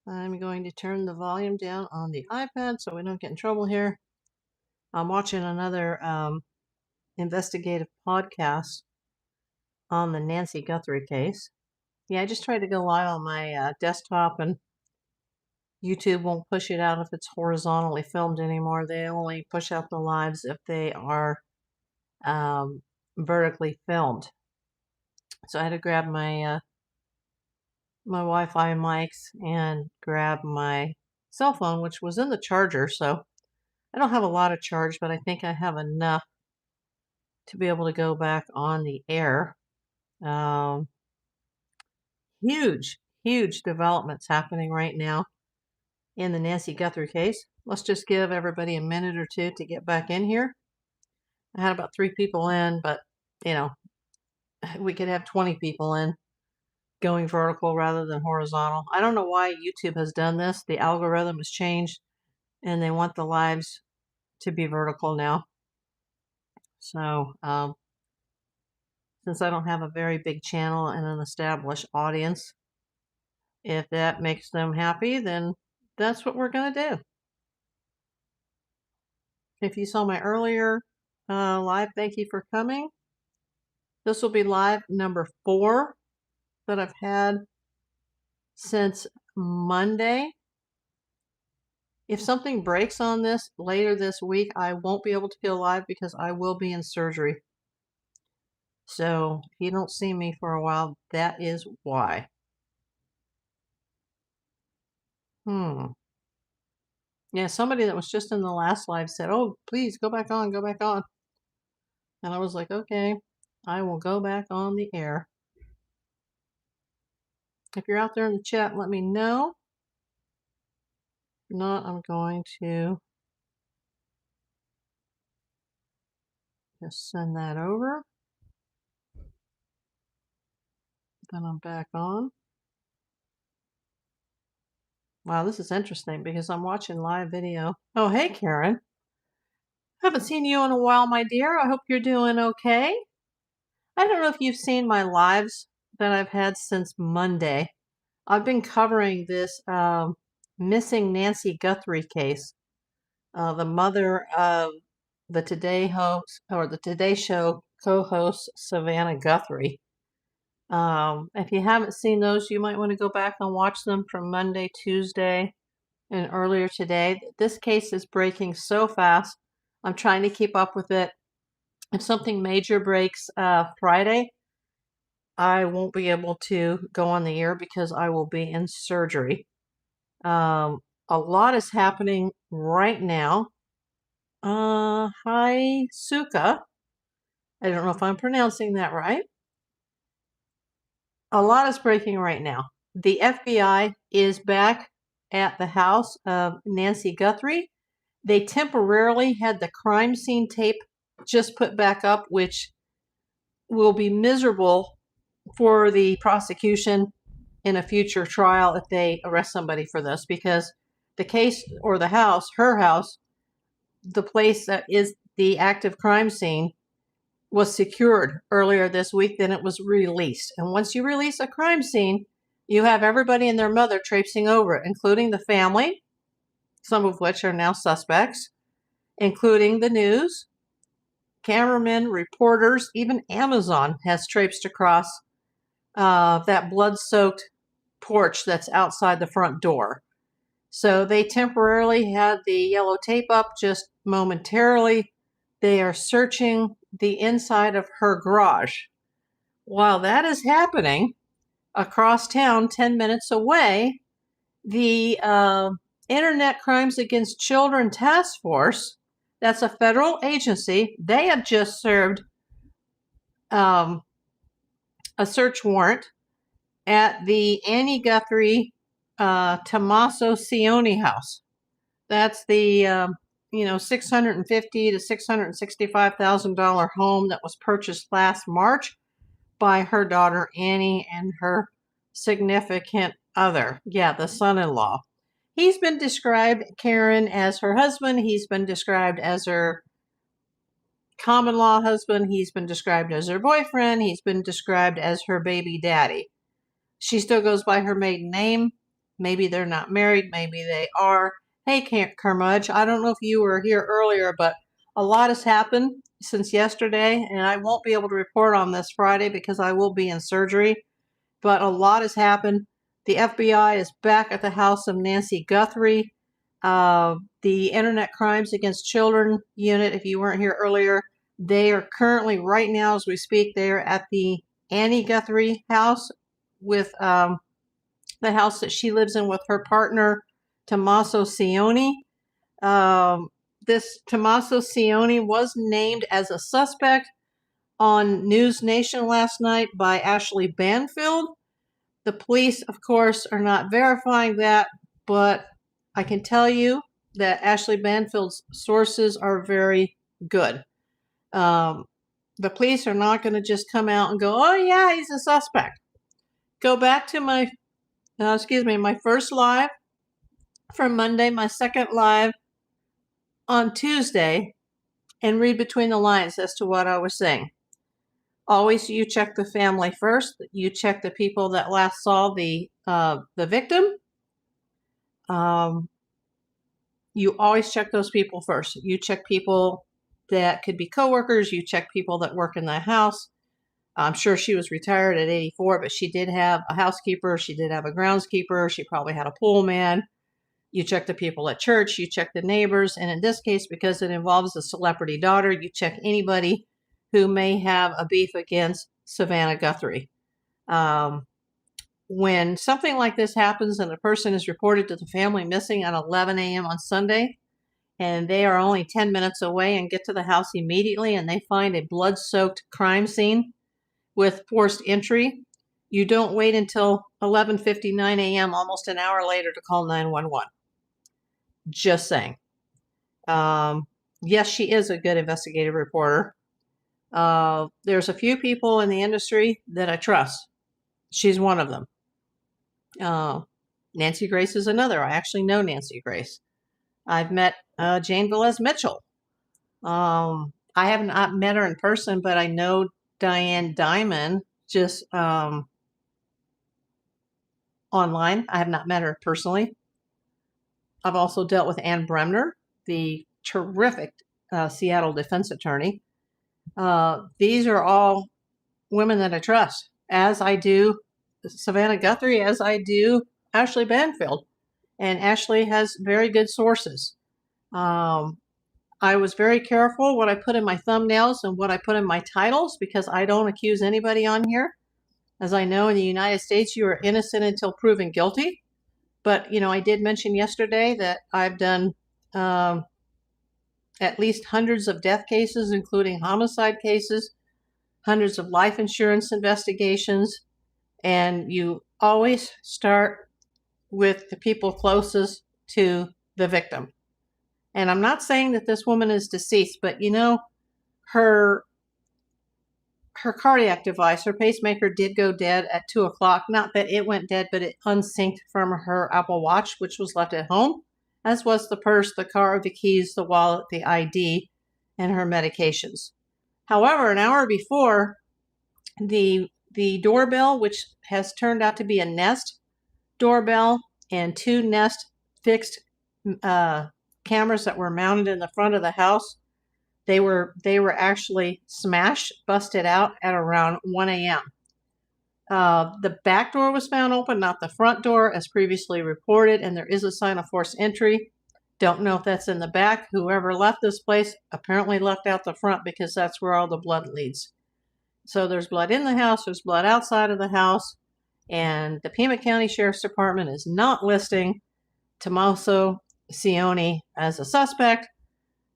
I'm going to turn the volume down on the iPad so we don't get in trouble here. I'm watching another investigative podcast on the Nancy Guthrie case. Yeah, I just tried to go live on my desktop, and YouTube won't push it out if it's horizontally filmed anymore. They only push out the lives if they are vertically filmed. So I had to grab my my Wi-Fi mics and grab my cell phone, which was in the charger. So I don't have a lot of charge, but I think I have enough to be able to go back on the air. Huge developments happening right now in the Nancy Guthrie case. Let's just give everybody a minute or two to get back in here. I had about 3 people in, but you know, we could have 20 people in going vertical rather than horizontal. I don't know why YouTube has done this. The algorithm has changed and they want the lives to be vertical now. So, since I don't have a very big channel and an established audience, if that makes them happy, then that's what we're going to do. If you saw my earlier live, thank you for coming. This will be live number 4 that I've had since Monday. If something breaks on this later this week, I won't be able to go live because I will be in surgery. So if you don't see me for a while, that is why. Yeah, somebody that was just in the last live said, "Oh, please go back on, go back on." And I was like, okay, I will go back on the air. If you're out there in the chat, let me know. If not, I'm going to just send that over. Then I'm back on. Wow, this is interesting because I'm watching live video. Oh, hey, Karen. Haven't seen you in a while, my dear. I hope you're doing okay. I don't know if you've seen my lives that I've had since Monday. I've been covering this missing Nancy Guthrie case. The mother of the Today host, or the Today Show co-host, Savannah Guthrie. If you haven't seen those, you might want to go back and watch them from Monday, Tuesday, and earlier today. This case is breaking so fast. I'm trying to keep up with it. If something major breaks Friday, I won't be able to go on the air because I will be in surgery. A lot is happening right now. Hi, Suka. I don't know if I'm pronouncing that right. A lot is breaking right now. The FBI is back at the house of Nancy Guthrie. They temporarily had the crime scene tape just put back up, which will be miserable for the prosecution in a future trial if they arrest somebody for this, because the case, or the house, her house, the place that is the active crime scene, was secured earlier this week. Then it was released. And once you release a crime scene, you have everybody and their mother traipsing over it, including the family, some of which are now suspects, including the news, cameramen, reporters, even Amazon has traipsed across that blood-soaked porch that's outside the front door. So they temporarily had the yellow tape up just momentarily. They are searching the inside of her garage. While that is happening, across town, 10 minutes away, the Internet Crimes Against Children Task Force, that's a federal agency, they have just served a search warrant at the Annie Guthrie Tommaso Cioni house. That's the $650,000 to $665,000 home that was purchased last March by her daughter Annie and her significant other. Yeah, the son-in-law. He's been described, Karen, as her husband. He's been described as her common-law husband. He's been described as her boyfriend. He's been described as her baby daddy. She still goes by her maiden name. Maybe they're not married. Maybe they are. Hey, Curmudge, I don't know if you were here earlier, but a lot has happened since yesterday, and I won't be able to report on this Friday because I will be in surgery, but a lot has happened. The FBI is back at the house of Nancy Guthrie. The Internet Crimes Against Children unit, if you weren't here earlier, they are currently, right now as we speak, they are at the Annie Guthrie house with the house that she lives in with her partner, Tommaso Cioni. This Tommaso Cioni was named as a suspect on News Nation last night by Ashley Banfield. The police, of course, are not verifying that, but I can tell you that Ashley Banfield's sources are very good. The police are not going to just come out and go, oh yeah, he's a suspect. Go back to my first live from Monday, my second live on Tuesday, and read between the lines as to what I was saying. Always, you check the family first. You check the people that last saw the victim. You always check those people first. You check people that could be coworkers. You check people that work in the house. I'm sure she was retired at 84, but she did have a housekeeper. She did have a groundskeeper. She probably had a pool man. You check the people at church. You check the neighbors. And in this case, because it involves a celebrity daughter, you check anybody who may have a beef against Savannah Guthrie. When something like this happens and a person is reported to the family missing at 11 a.m. on Sunday, and they are only 10 minutes away and get to the house immediately, and they find a blood-soaked crime scene with forced entry, you don't wait until 11:59 a.m., almost an hour later, to call 911. Just saying. Yes, she is a good investigative reporter. There's a few people in the industry that I trust. She's one of them. Nancy Grace is another. I actually know Nancy Grace. I've met Jane Velez Mitchell. I have not met her in person, but I know Diane Diamond just online. I have not met her personally. I've also dealt with Ann Bremner, the terrific Seattle defense attorney. These are all women that I trust, as I do Savannah Guthrie, as I do Ashley Banfield. And Ashley has very good sources. I was very careful what I put in my thumbnails and what I put in my titles because I don't accuse anybody on here. As I know, in the United States, you are innocent until proven guilty. But, you know, I did mention yesterday that I've done at least hundreds of death cases, including homicide cases, hundreds of life insurance investigations, and you always start with the people closest to the victim. And I'm not saying that this woman is deceased, but you know, her cardiac device, her pacemaker, did go dead at 2 o'clock. Not that it went dead, but it unsynced from her Apple Watch, which was left at home, as was the purse, the car, the keys, the wallet, the ID, and her medications. However, an hour before, the doorbell, which has turned out to be a Nest doorbell and 2 Nest fixed cameras that were mounted in the front of the house, they were actually smashed, busted out at around 1 a.m. The back door was found open, not the front door, as previously reported, and there is a sign of forced entry. Don't know if that's in the back. Whoever left this place apparently left out the front because that's where all the blood leads. So there's blood in the house, there's blood outside of the house, and the Pima County Sheriff's Department is not listing Tommaso Cioni as a suspect.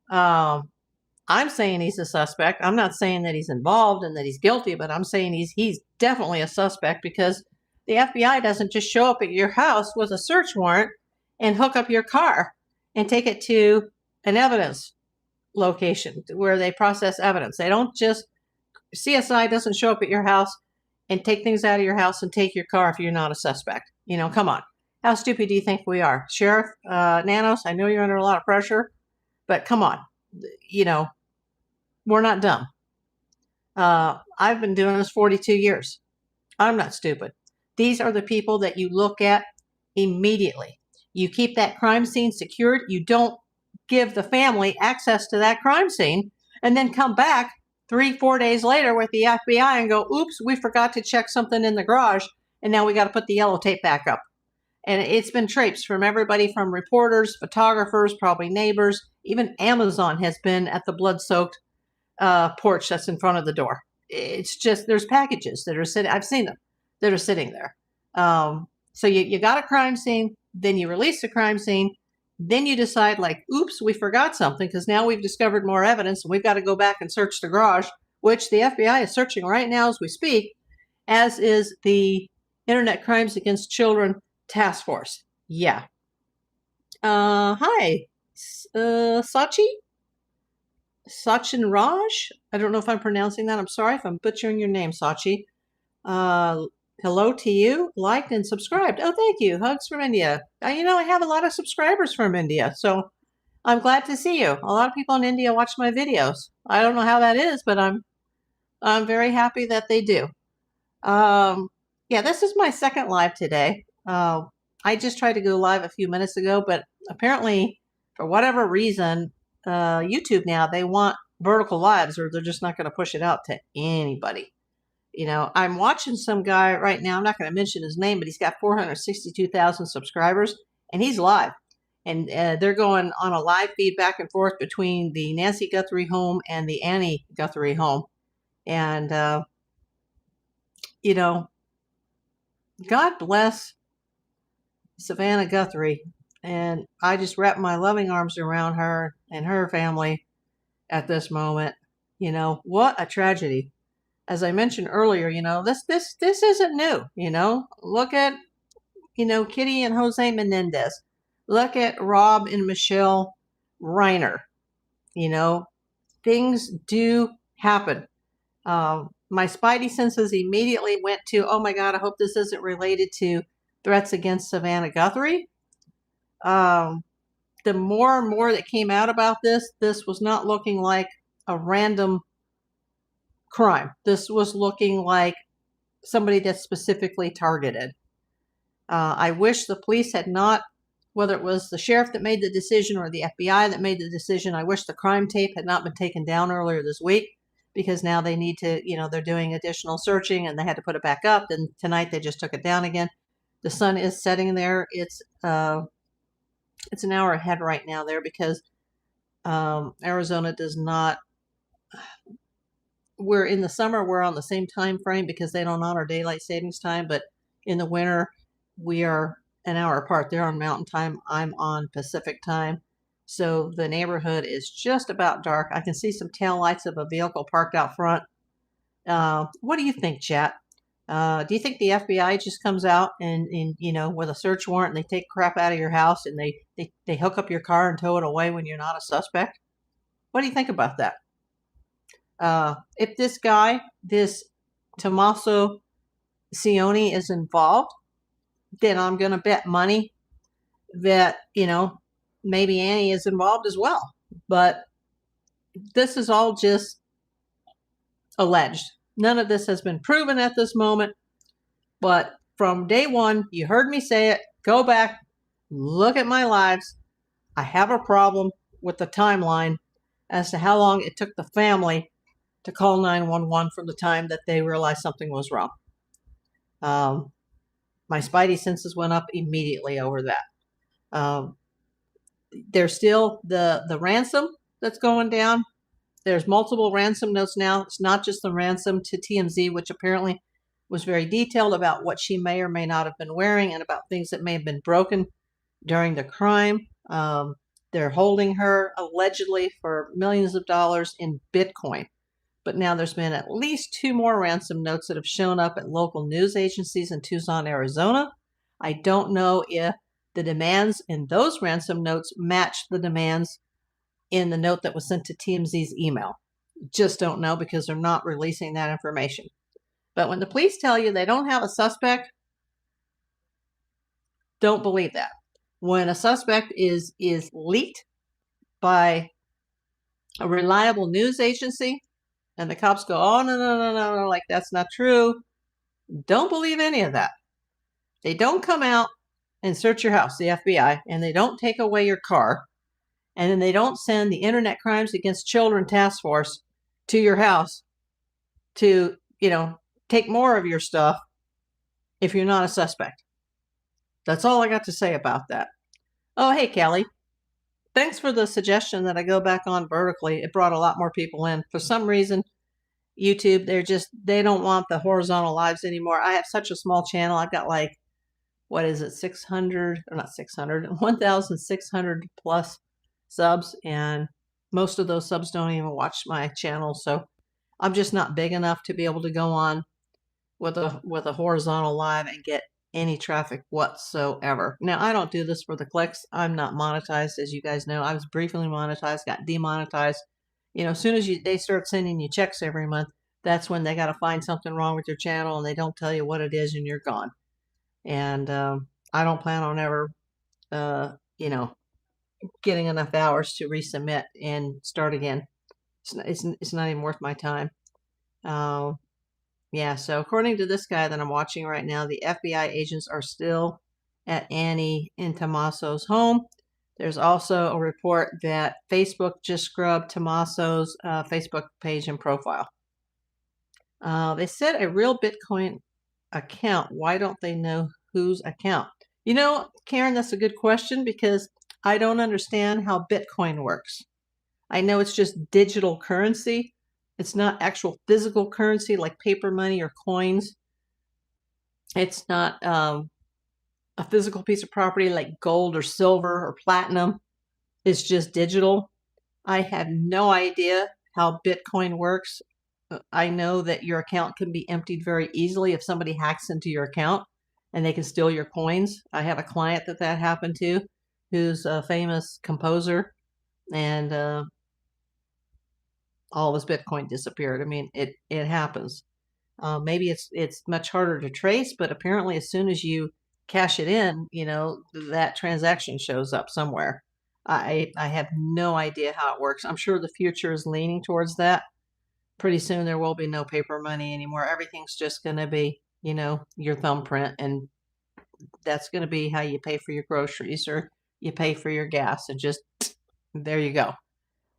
I'm saying he's a suspect. I'm not saying that he's involved and that he's guilty, but I'm saying he's definitely a suspect because the FBI doesn't just show up at your house with a search warrant and hook up your car and take it to an evidence location where they process evidence. They don't just, CSI doesn't show up at your house and take things out of your house and take your car if you're not a suspect. You know, come on. How stupid do you think we are? Sheriff Nanos, I know you're under a lot of pressure, but come on. You know, we're not dumb. I've been doing this 42 years. I'm not stupid. These are the people that you look at immediately. You keep that crime scene secured. You don't give the family access to that crime scene and then come back 3-4 days later with the FBI and go, oops, we forgot to check something in the garage, and now we got to put the yellow tape back up. And it's been traipsed from everybody from reporters, photographers, probably neighbors. Even Amazon has been at the blood-soaked porch that's in front of the door. It's just, there's packages that are sitting, I've seen them, that are sitting there. So you got a crime scene, then you release the crime scene, then you decide like, oops, we forgot something because now we've discovered more evidence and we've got to go back and search the garage, which the FBI is searching right now as we speak, as is the Internet Crimes Against Children Task Force. Yeah. Hi, Sachi? Sachin Raj? I don't know if I'm pronouncing that. I'm sorry if I'm butchering your name, Sachi. Hello to you. Liked and subscribed. Oh, thank you. Hugs from India. I have a lot of subscribers from India, so I'm glad to see you. A lot of people in India watch my videos. I don't know how that is, but I'm very happy that they do. Yeah, this is my second live today. I just tried to go live a few minutes ago, but apparently, for whatever reason, YouTube now, they want vertical lives or they're just not going to push it out to anybody. I'm watching some guy right now. I'm not going to mention his name, but he's got 462,000 subscribers and he's live. And they're going on a live feed back and forth between the Nancy Guthrie home and the Annie Guthrie home. And, God bless Savannah Guthrie. And I just wrap my loving arms around her and her family at this moment. What a tragedy. As I mentioned earlier, this isn't new. Look at, Kitty and Jose Menendez. Look at Rob and Michelle Reiner. Things do happen. My spidey senses immediately went to, oh my God, I hope this isn't related to threats against Savannah Guthrie. The more and more that came out about this was not looking like a random crime. This was looking like somebody that's specifically targeted. I wish the police had not, whether it was the sheriff that made the decision or the FBI that made the decision, I wish the crime tape had not been taken down earlier this week, because now they need to, they're doing additional searching and they had to put it back up. And tonight they just took it down again. The sun is setting there. It's an hour ahead right now there because Arizona does not, we're in the summer, we're on the same time frame because they don't honor daylight savings time. But in the winter, we are an hour apart. They're on mountain time. I'm on Pacific time. So the neighborhood is just about dark. I can see some taillights of a vehicle parked out front. What do you think, chat? Do you think the FBI just comes out and with a search warrant and they take crap out of your house and they hook up your car and tow it away when you're not a suspect? What do you think about that? If this guy, this Tommaso Cioni is involved, then I'm going to bet money that, maybe Annie is involved as well. But this is all just alleged. None of this has been proven at this moment. But from day one, you heard me say it. Go back, look at my lives. I have a problem with the timeline as to how long it took the family to call 911 from the time that they realized something was wrong. My spidey senses went up immediately over that. There's still the ransom that's going down. There's multiple ransom notes now. It's not just the ransom to TMZ, which apparently was very detailed about what she may or may not have been wearing and about things that may have been broken during the crime. They're holding her allegedly for millions of dollars in Bitcoin. But now there's been at least 2 more ransom notes that have shown up at local news agencies in Tucson, Arizona. I don't know if the demands in those ransom notes match the demands in the note that was sent to TMZ's email. Just don't know because they're not releasing that information. But when the police tell you they don't have a suspect, don't believe that. When a suspect is leaked by a reliable news agency and the cops go, oh, no, like that's not true, don't believe any of that. They don't come out and search your house, the FBI, and they don't take away your car, and then they don't send the Internet Crimes Against Children Task Force to your house to, take more of your stuff if you're not a suspect. That's all I got to say about that. Oh, hey, Kelly. Thanks for the suggestion that I go back on vertically. It brought a lot more people in. For some reason, YouTube, they don't want the horizontal lives anymore. I have such a small channel. I've got like, what is it, 600, or not 600, 1,600 plus subs, and most of those subs don't even watch my channel. So I'm just not big enough to be able to go on with a horizontal live and get any traffic whatsoever. Now, I don't do this for the clicks. I'm not monetized, as you guys know. I was briefly monetized, got demonetized. As soon as they start sending you checks every month, that's when they got to find something wrong with your channel, and they don't tell you what it is, and you're gone. And I don't plan on ever, getting enough hours to resubmit and start again. It's not even worth my time. Yeah, so according to this guy that I'm watching right now, the FBI agents are still at Annie and Tommaso's home. There's also a report that Facebook just scrubbed Tommaso's Facebook page and profile. They said a real Bitcoin account. Why don't they know whose account? Karen, that's a good question, because I don't understand how Bitcoin works. I know it's just digital currency. It's not actual physical currency like paper money or coins. It's not a physical piece of property like gold or silver or platinum. It's just digital. I have no idea how Bitcoin works. I know that your account can be emptied very easily if somebody hacks into your account and they can steal your coins. I have a client that happened to, who's a famous composer, and all of his Bitcoin disappeared. I mean, it happens. Maybe it's much harder to trace, but apparently as soon as you cash it in, that transaction shows up somewhere. I have no idea how it works. I'm sure the future is leaning towards that. Pretty soon there will be no paper money anymore. Everything's just going to be, your thumbprint, and that's going to be how you pay for your groceries or you pay for your gas, and just there you go.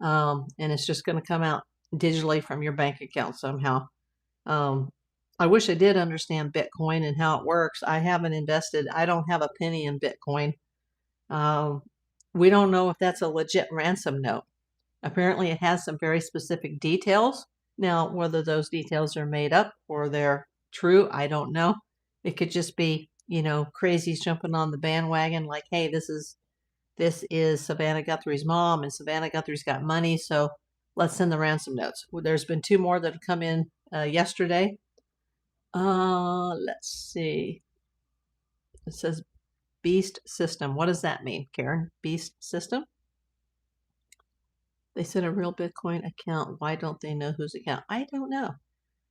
And it's just going to come out digitally from your bank account somehow. I wish I did understand Bitcoin and how it works. I haven't invested. I don't have a penny in Bitcoin. We don't know if that's a legit ransom note. Apparently, it has some very specific details. Now, whether those details are made up or they're true, I don't know. It could just be, crazies jumping on the bandwagon like, hey, this is Savannah Guthrie's mom, and Savannah Guthrie's got money, so let's send the ransom notes. There's been 2 more that have come in yesterday. Let's see. It says Beast System. What does that mean, Karen? Beast System? They said a real Bitcoin account. Why don't they know whose account? I don't know.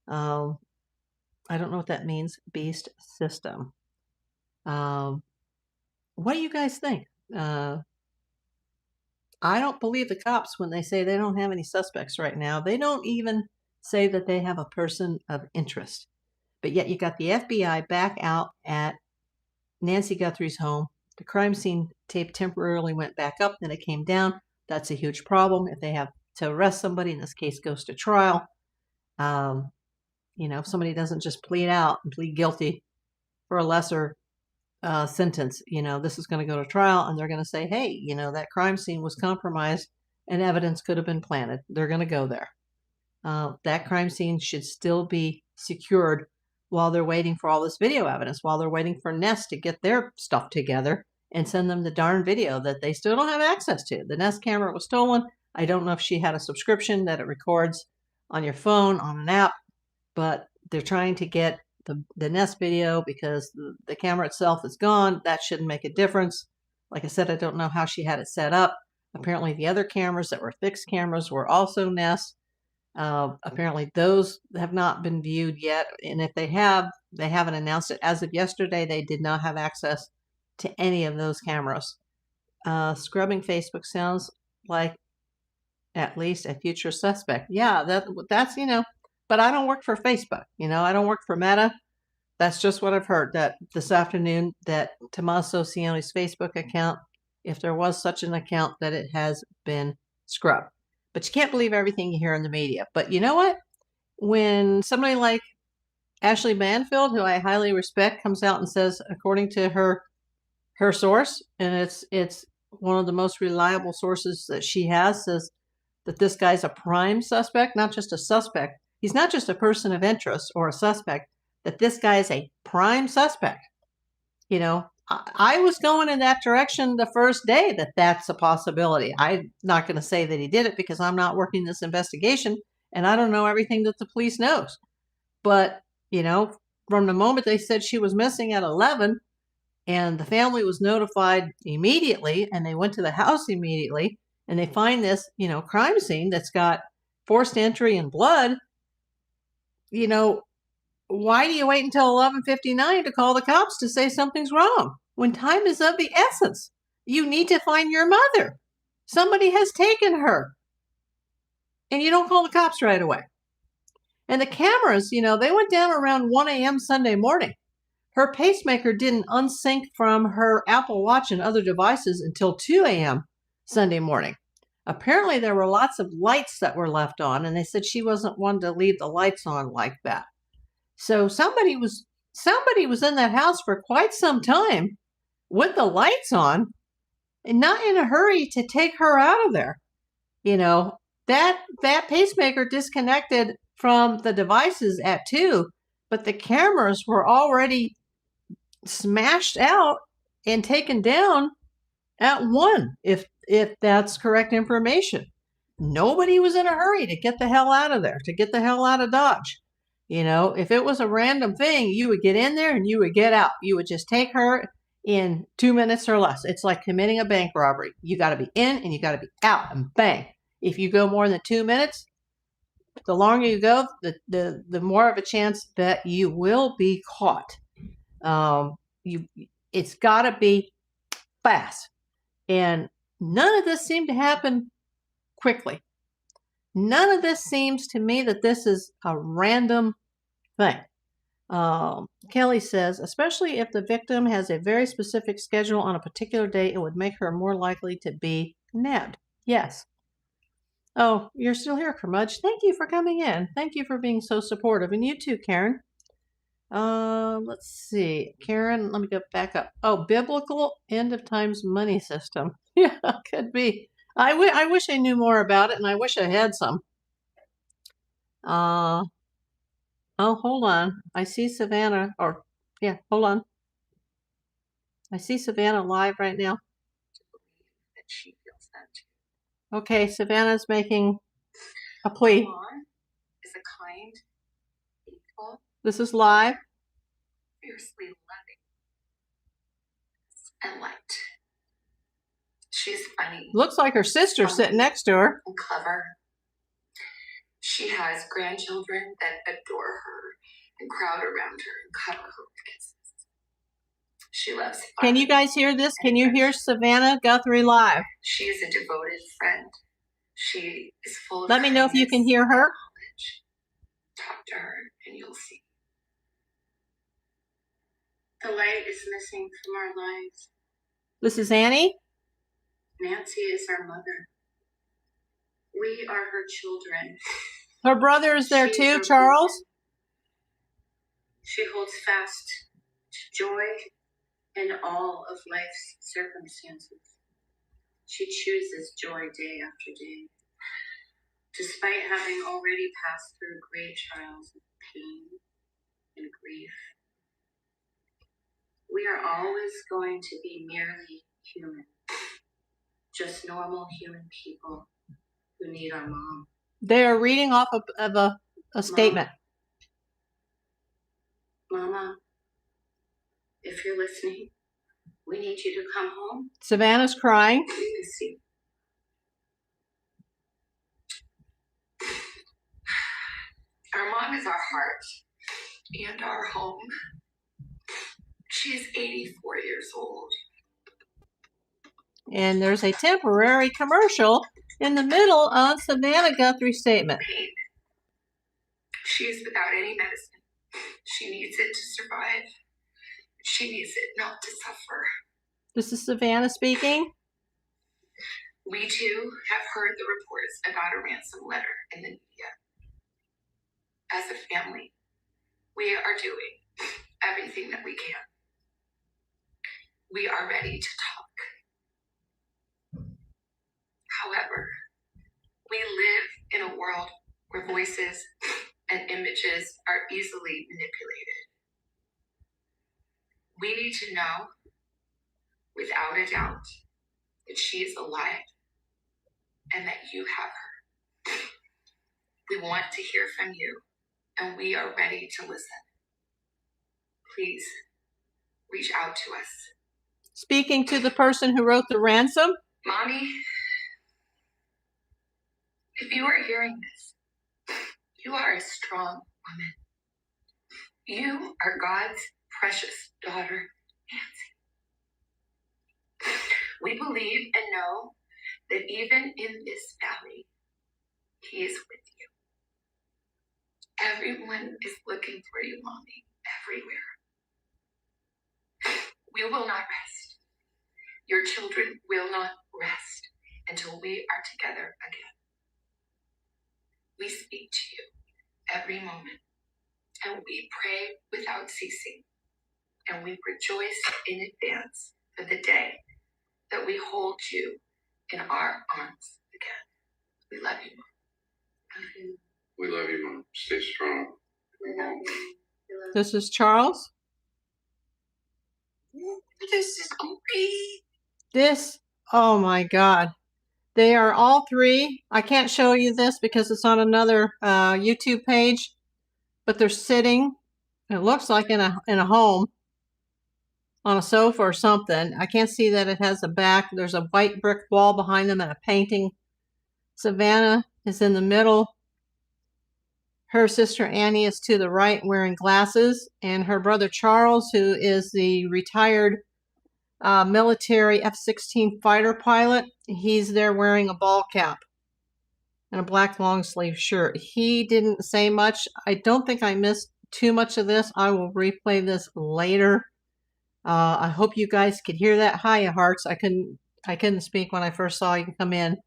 I don't know what that means. Beast System. What do you guys think? I don't believe the cops when they say they don't have any suspects right now. They don't even say that they have a person of interest. But yet you got the FBI back out at Nancy Guthrie's home. The crime scene tape temporarily went back up, then it came down. That's a huge problem if they have to arrest somebody and this case goes to trial. If somebody doesn't just plead out and plead guilty for a lesser sentence, this is going to go to trial, and they're going to say, hey, that crime scene was compromised and evidence could have been planted. They're going to go there. That crime scene should still be secured while they're waiting for all this video evidence, while they're waiting for Nest to get their stuff together and send them the darn video that they still don't have access to. The Nest camera was stolen. I don't know if she had a subscription that it records on your phone, on an app, but they're trying to get the Nest video because the camera itself is gone. That shouldn't make a difference. Like I said, I don't know how she had it set up. Apparently the other cameras that were fixed cameras were also Nest. Apparently those have not been viewed yet, and if they have, they haven't announced it. As of yesterday, they did not have access to any of those cameras. Scrubbing Facebook sounds like at least a future suspect. Yeah, that's but I don't work for Facebook. I don't work for Meta. That's just what I've heard, that this afternoon, that Tommaso Cioni's Facebook account, if there was such an account, that it has been scrubbed. But you can't believe everything you hear in the media. But you know what? When somebody like Ashley Banfield, who I highly respect, comes out and says, according to her source, and it's one of the most reliable sources that she has, says that this guy's a prime suspect, not just a suspect. He's not just a person of interest or a suspect, that this guy is a prime suspect. You know, I was going in that direction the first day, that that's a possibility. I'm not going to say that he did it because I'm not working this investigation and I don't know everything that the police knows. But, you know, from the moment they said she was missing at 11 and the family was notified immediately and they went to the house immediately and they find this, you know, crime scene that's got forced entry and blood, you know, why do you wait until 11:59 to call the cops to say something's wrong when time is of the essence? You need to find your mother. Somebody has taken her. And you don't call the cops right away. And the cameras, you know, they went down around 1 a.m. Sunday morning. Her pacemaker didn't unsync from her Apple Watch and other devices until 2 a.m. Sunday morning. Apparently, there were lots of lights that were left on, and they said she wasn't one to leave the lights on like that. So somebody was in that house for quite some time with the lights on and not in a hurry to take her out of there. You know, that pacemaker disconnected from the devices at 2, but the cameras were already smashed out and taken down at 1, if that's correct information. Nobody was in a hurry to get the hell out of there, to get the hell out of Dodge. You know, if it was a random thing, you would get in there and you would get out. You would just take her in 2 minutes or less. It's like committing a bank robbery. You got to be in and you got to be out, and bang. If you go more than 2 minutes, the longer you go, the more of a chance that you will be caught. It's got to be fast. And none of this seemed to happen quickly. None of this seems to me that this is a random thing. Kelly says, especially if the victim has a very specific schedule on a particular day, it would make her more likely to be nabbed. Yes. Oh, you're still here, Curmudge. Thank you for coming in. Thank you for being so supportive. And you too, Karen. Let's see. Karen, let me go back up. Oh, biblical end of times money system. Yeah, could be. I wish I knew more about it, and I wish I had some. Oh, hold on. I see Savannah, hold on. I see Savannah live right now. Okay, Savannah's making a plea. Is a kind, faithful. This is live. Fiercely loving and light. She's funny. Looks like her sister sitting next to her. And clever. She has grandchildren that adore her and crowd around her and cover her with kisses. She loves fun. Can you guys hear this? Can you hear Savannah Guthrie live? She is a devoted friend. She is full of Let me know if you can hear her. Talk to her and you'll see. The light is missing from our lives. This is Annie. Nancy is our mother. We are her children. Her brother is there too, Charles. She holds fast to joy in all of life's circumstances. She chooses joy day after day, despite having already passed through great trials of pain and grief. We are always going to be merely human, just normal human people who need our mom. They are reading off of a statement. Mama, if you're listening, we need you to come home. Savannah's crying. We miss you. Our mom is our heart and our home. She's 84 years old. And there's a temporary commercial in the middle of Savannah Guthrie's statement. Pain. She's without any medicine. She needs it to survive. She needs it not to suffer. This is Savannah speaking. We too have heard the reports about a ransom letter in the media. As a family, we are doing everything that we can. We are ready to talk. However, we live in a world where voices and images are easily manipulated. We need to know, without a doubt, that she is alive and that you have her. We want to hear from you, and we are ready to listen. Please reach out to us. Speaking to the person who wrote the ransom. Mommy, if you are hearing this, you are a strong woman. You are God's precious daughter, Nancy. We believe and know that even in this valley, He is with you. Everyone is looking for you, Mommy, everywhere. We will not rest. Your children will not rest until we are together again. We speak to you every moment, and we pray without ceasing, and we rejoice in advance for the day that we hold you in our arms again. We love you, Mom. We love you, Mom. Stay strong. This is Charles. This is great. This, oh my God. They are all three. I can't show you this because it's on another YouTube page, but they're sitting, it looks like in a home, on a sofa or something. I can't see that it has a back. There's a white brick wall behind them and a painting. Savannah is in the middle. Her sister Annie is to the right wearing glasses, and her brother Charles, who is the retired military F-16 fighter pilot, he's there wearing a ball cap and a black long sleeve shirt. He didn't say much. I don't think I missed too much of this. I will replay this later. I hope you guys could hear that. Hiya, hearts. I couldn't speak when I first saw you come in.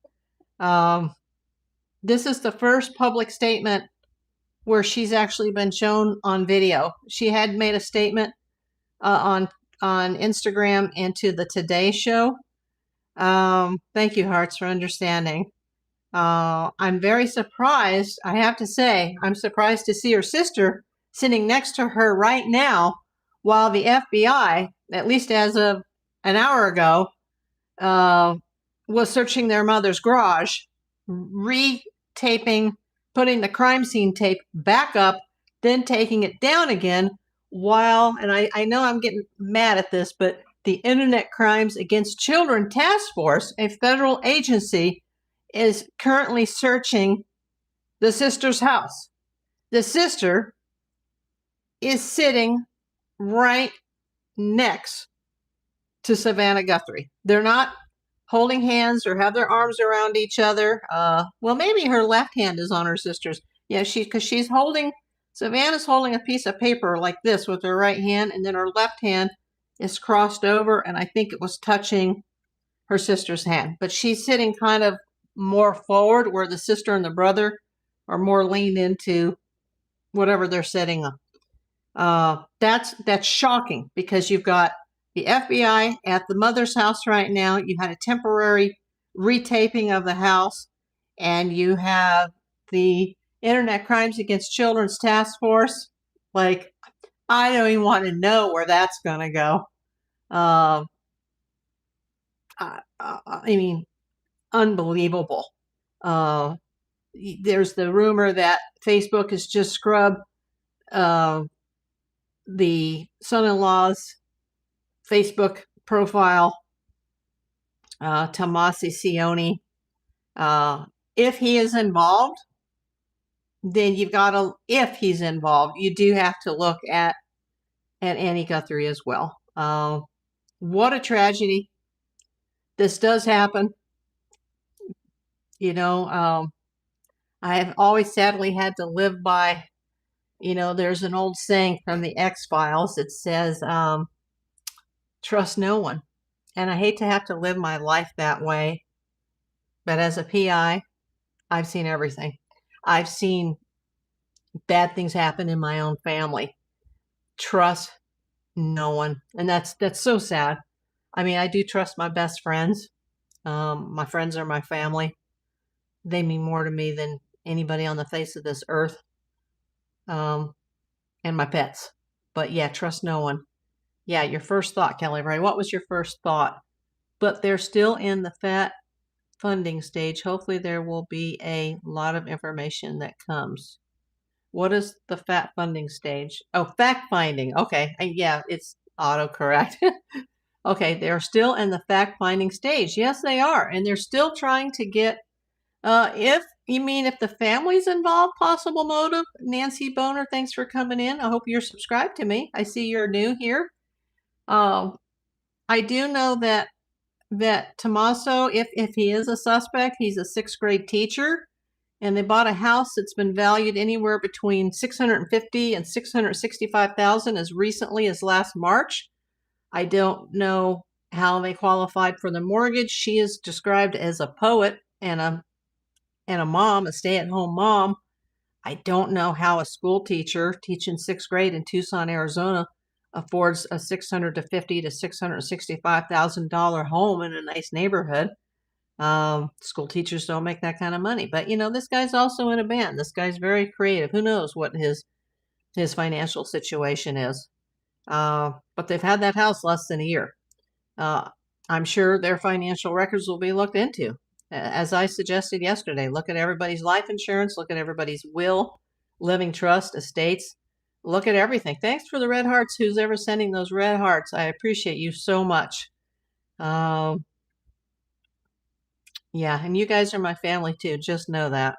This is the first public statement where she's actually been shown on video. She had made a statement on Instagram and to the Today Show. Thank you, hearts, for understanding. I'm very surprised, I have to say, I'm surprised to see her sister sitting next to her right now while the FBI, at least as of an hour ago, was searching their mother's garage, retaping, putting the crime scene tape back up, then taking it down again, while, and I know I'm getting mad at this, but the Internet Crimes Against Children Task Force, a federal agency, is currently searching the sister's house. The sister is sitting right next to Savannah Guthrie. They're not holding hands or have their arms around each other. Well, maybe her left hand is on her sister's. Yeah, because she's holding, Savannah's holding a piece of paper like this with her right hand, and then her left hand is crossed over, and I think it was touching her sister's hand. But she's sitting kind of more forward, where the sister and the brother are more leaned into whatever they're setting up. That's shocking, because you've got the FBI at the mother's house right now. You had a temporary retaping of the house, and you have the Internet Crimes Against Children's Task Force. Like, I don't even want to know where that's going to go. I mean, unbelievable. There's the rumor that Facebook has just scrubbed the son-in-law's Facebook profile, Tomasi Sioni. If he is involved, then you've got to, if he's involved, you do have to look at Annie Guthrie as well. What a tragedy. This does happen. You know, I have always sadly had to live by There's an old saying from the X-Files that says, trust no one. And I hate to have to live my life that way. But as a PI, I've seen everything. I've seen bad things happen in my own family. Trust no one. And that's so sad. I mean, I do trust my best friends. My friends are my family. They mean more to me than anybody on the face of this earth. And my pets. But yeah, trust no one. Yeah, your first thought, Kelly, right? What was your first thought? But they're still in the FAT funding stage. Hopefully there will be a lot of information that comes. What is the FAT funding stage? Oh, fact finding. Okay. Yeah, it's autocorrect. Okay, they're still in the fact finding stage. Yes, they are. And they're still trying to get, if the family's involved, possible motive. Nancy Boner, thanks for coming in. I hope you're subscribed to me. I see you're new here. I do know that Tommaso, if he is a suspect, he's a 6th grade teacher, and they bought a house that's been valued anywhere between $650,000 and $665,000 as recently as last March. I don't know how they qualified for the mortgage. She is described as a poet and a mom, a stay-at-home mom. I don't know how a school teacher teaching 6th grade in Tucson, Arizona, affords a $650,000 to $665,000 home in a nice neighborhood. School teachers don't make that kind of money. But this guy's also in a band. This guy's very creative. Who knows what his financial situation is? But they've had that house less than a year. I'm sure their financial records will be looked into. As I suggested yesterday, look at everybody's life insurance, look at everybody's will, living trust, estates, look at everything. Thanks for the red hearts. Who's ever sending those red hearts? I appreciate you so much. Yeah, and you guys are my family too. Just know that.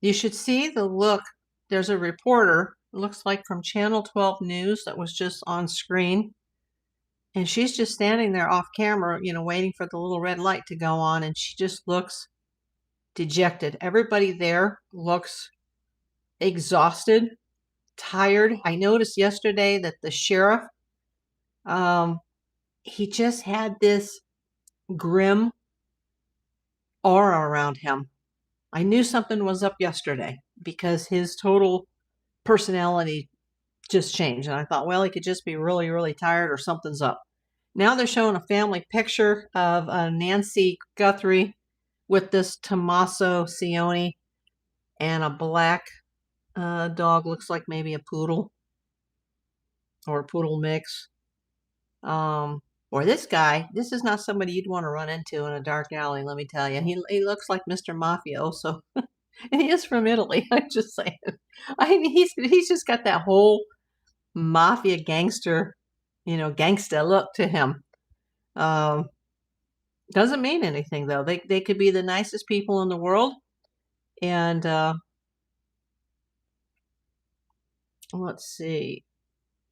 You should see the look. There's a reporter, it looks like from Channel 12 News, that was just on screen. And she's just standing there off camera, waiting for the little red light to go on. And she just looks dejected. Everybody there looks exhausted, tired. I noticed yesterday that the sheriff, he just had this grim aura around him. I knew something was up yesterday because his total personality just changed. And I thought, well, he could just be really, really tired or something's up. Now they're showing a family picture of Nancy Guthrie with this Tommaso Cioni and a black dog, looks like maybe a poodle or a poodle mix. Or this guy, this is not somebody you'd want to run into in a dark alley, let me tell you. He looks like Mr. Mafioso. He is from Italy, I'm just saying. I mean, he's just got that whole mafia gangster, gangsta look to him. Doesn't mean anything, though. They could be the nicest people in the world. And let's see.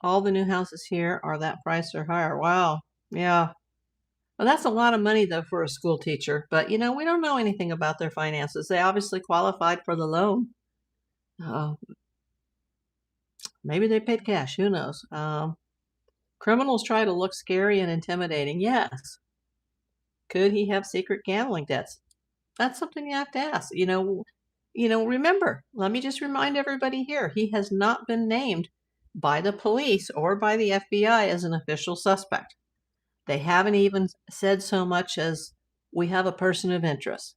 All the new houses here are that price or higher. Wow. Yeah. Well, that's a lot of money, though, for a school teacher. But, we don't know anything about their finances. They obviously qualified for the loan. Maybe they paid cash. Who knows? Criminals try to look scary and intimidating. Yes. Could he have secret gambling debts? That's something you have to ask. Remember, let me just remind everybody here, he has not been named by the police or by the FBI as an official suspect. They haven't even said so much as, we have a person of interest.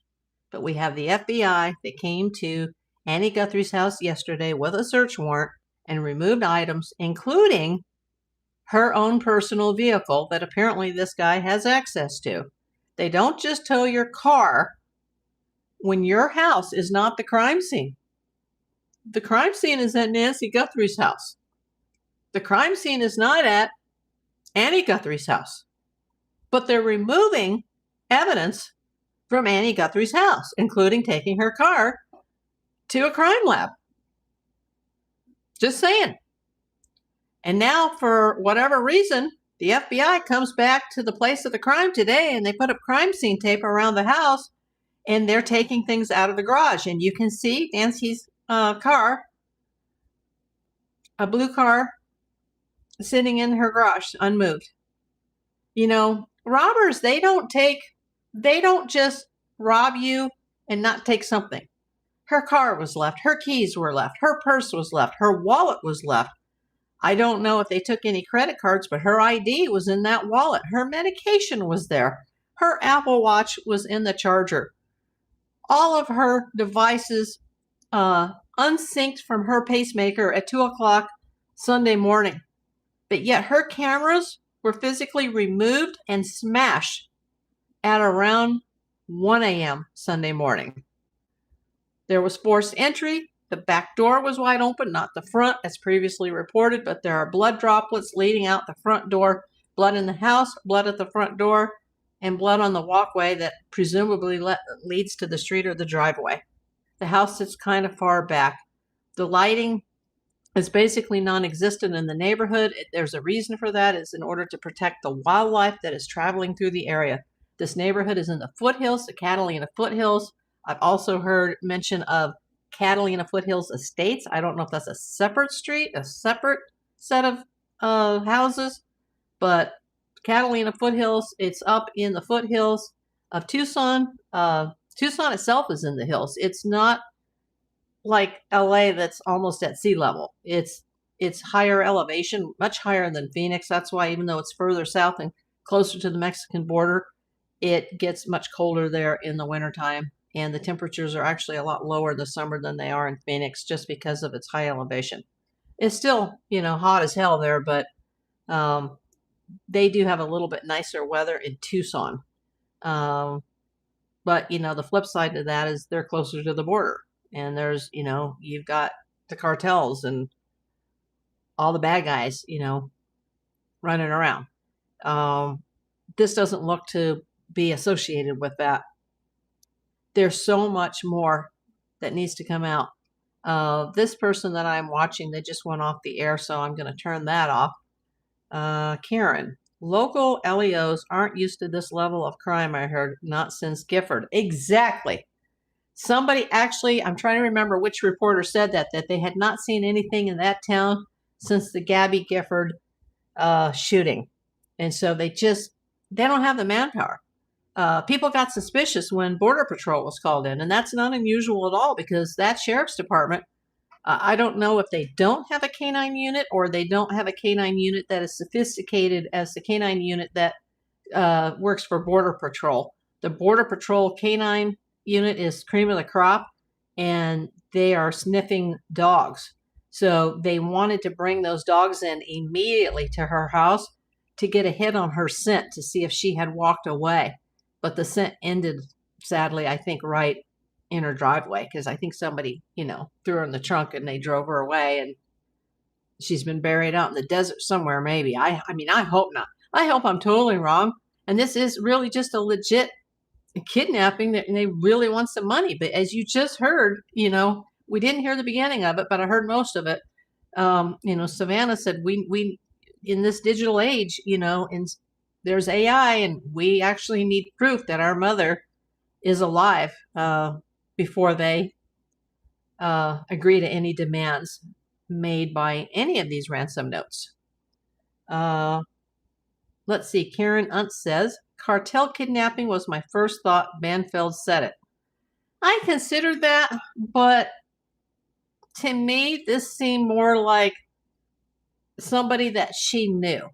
But we have the FBI that came to Annie Guthrie's house yesterday with a search warrant and removed items, including her own personal vehicle that apparently this guy has access to. They don't just tow your car when your house is not the crime scene. The crime scene is at Nancy Guthrie's house. The crime scene is not at Annie Guthrie's house. But they're removing evidence from Annie Guthrie's house, including taking her car to a crime lab. Just saying. And now, for whatever reason, the FBI comes back to the place of the crime today, and they put up crime scene tape around the house, and they're taking things out of the garage. And you can see Nancy's car a blue car sitting in her garage, unmoved. You know, robbers, they don't just rob you and not take something. Her car was left. Her keys were left. Her purse was left. Her wallet was left. I don't know if they took any credit cards, but her ID was in that wallet. Her medication was there. Her Apple Watch was in the charger. All of her devices unsynced from her pacemaker at 2 o'clock Sunday morning. But yet her cameras were physically removed and smashed at around 1 a.m. Sunday morning. There was forced entry. The back door was wide open, not the front, as previously reported, but there are blood droplets leading out the front door, blood in the house, blood at the front door, and blood on the walkway that presumably leads to the street or the driveway. The house sits kind of far back. The lighting is basically non-existent in the neighborhood. There's a reason for that. It's in order to protect the wildlife that is traveling through the area. This neighborhood is in the foothills, the Catalina foothills. I've also heard mention of Catalina Foothills Estates. I don't know if that's a separate street, a separate set of houses, but Catalina Foothills, it's up in the foothills of Tucson. Tucson itself is in the hills. It's not like LA that's almost at sea level. It's higher elevation, much higher than Phoenix. That's why even though it's further south and closer to the Mexican border, it gets much colder there in the wintertime. And the temperatures are actually a lot lower in the summer than they are in Phoenix just because of its high elevation. It's still, hot as hell there, but they do have a little bit nicer weather in Tucson. But, the flip side to that is they're closer to the border. And there's, you've got the cartels and all the bad guys, running around. This doesn't look to be associated with that. There's so much more that needs to come out. This person that I'm watching, they just went off the air, so I'm going to turn that off. Karen, local LEOs aren't used to this level of crime, I heard, not since Gifford. Exactly. Somebody actually, I'm trying to remember which reporter said that they had not seen anything in that town since the Gabby Gifford shooting. And so they don't have the manpower. People got suspicious when Border Patrol was called in, and that's not unusual at all because that sheriff's department, I don't know if they don't have a canine unit or they don't have a canine unit that is sophisticated as the canine unit that works for Border Patrol. The Border Patrol canine unit is cream of the crop, and they are sniffing dogs. So they wanted to bring those dogs in immediately to her house to get a hit on her scent to see if she had walked away. But the scent ended, sadly, I think, right in her driveway because I think somebody, threw her in the trunk and they drove her away, and she's been buried out in the desert somewhere, maybe. I hope not. I hope I'm totally wrong. And this is really just a legit kidnapping and they really want some money. But as you just heard, we didn't hear the beginning of it, but I heard most of it. Savannah said, we in this digital age, there's AI, and we actually need proof that our mother is alive before they agree to any demands made by any of these ransom notes. Let's see. Karen Unt says, cartel kidnapping was my first thought. Banfield said it. I considered that, but to me, this seemed more like somebody that she knew.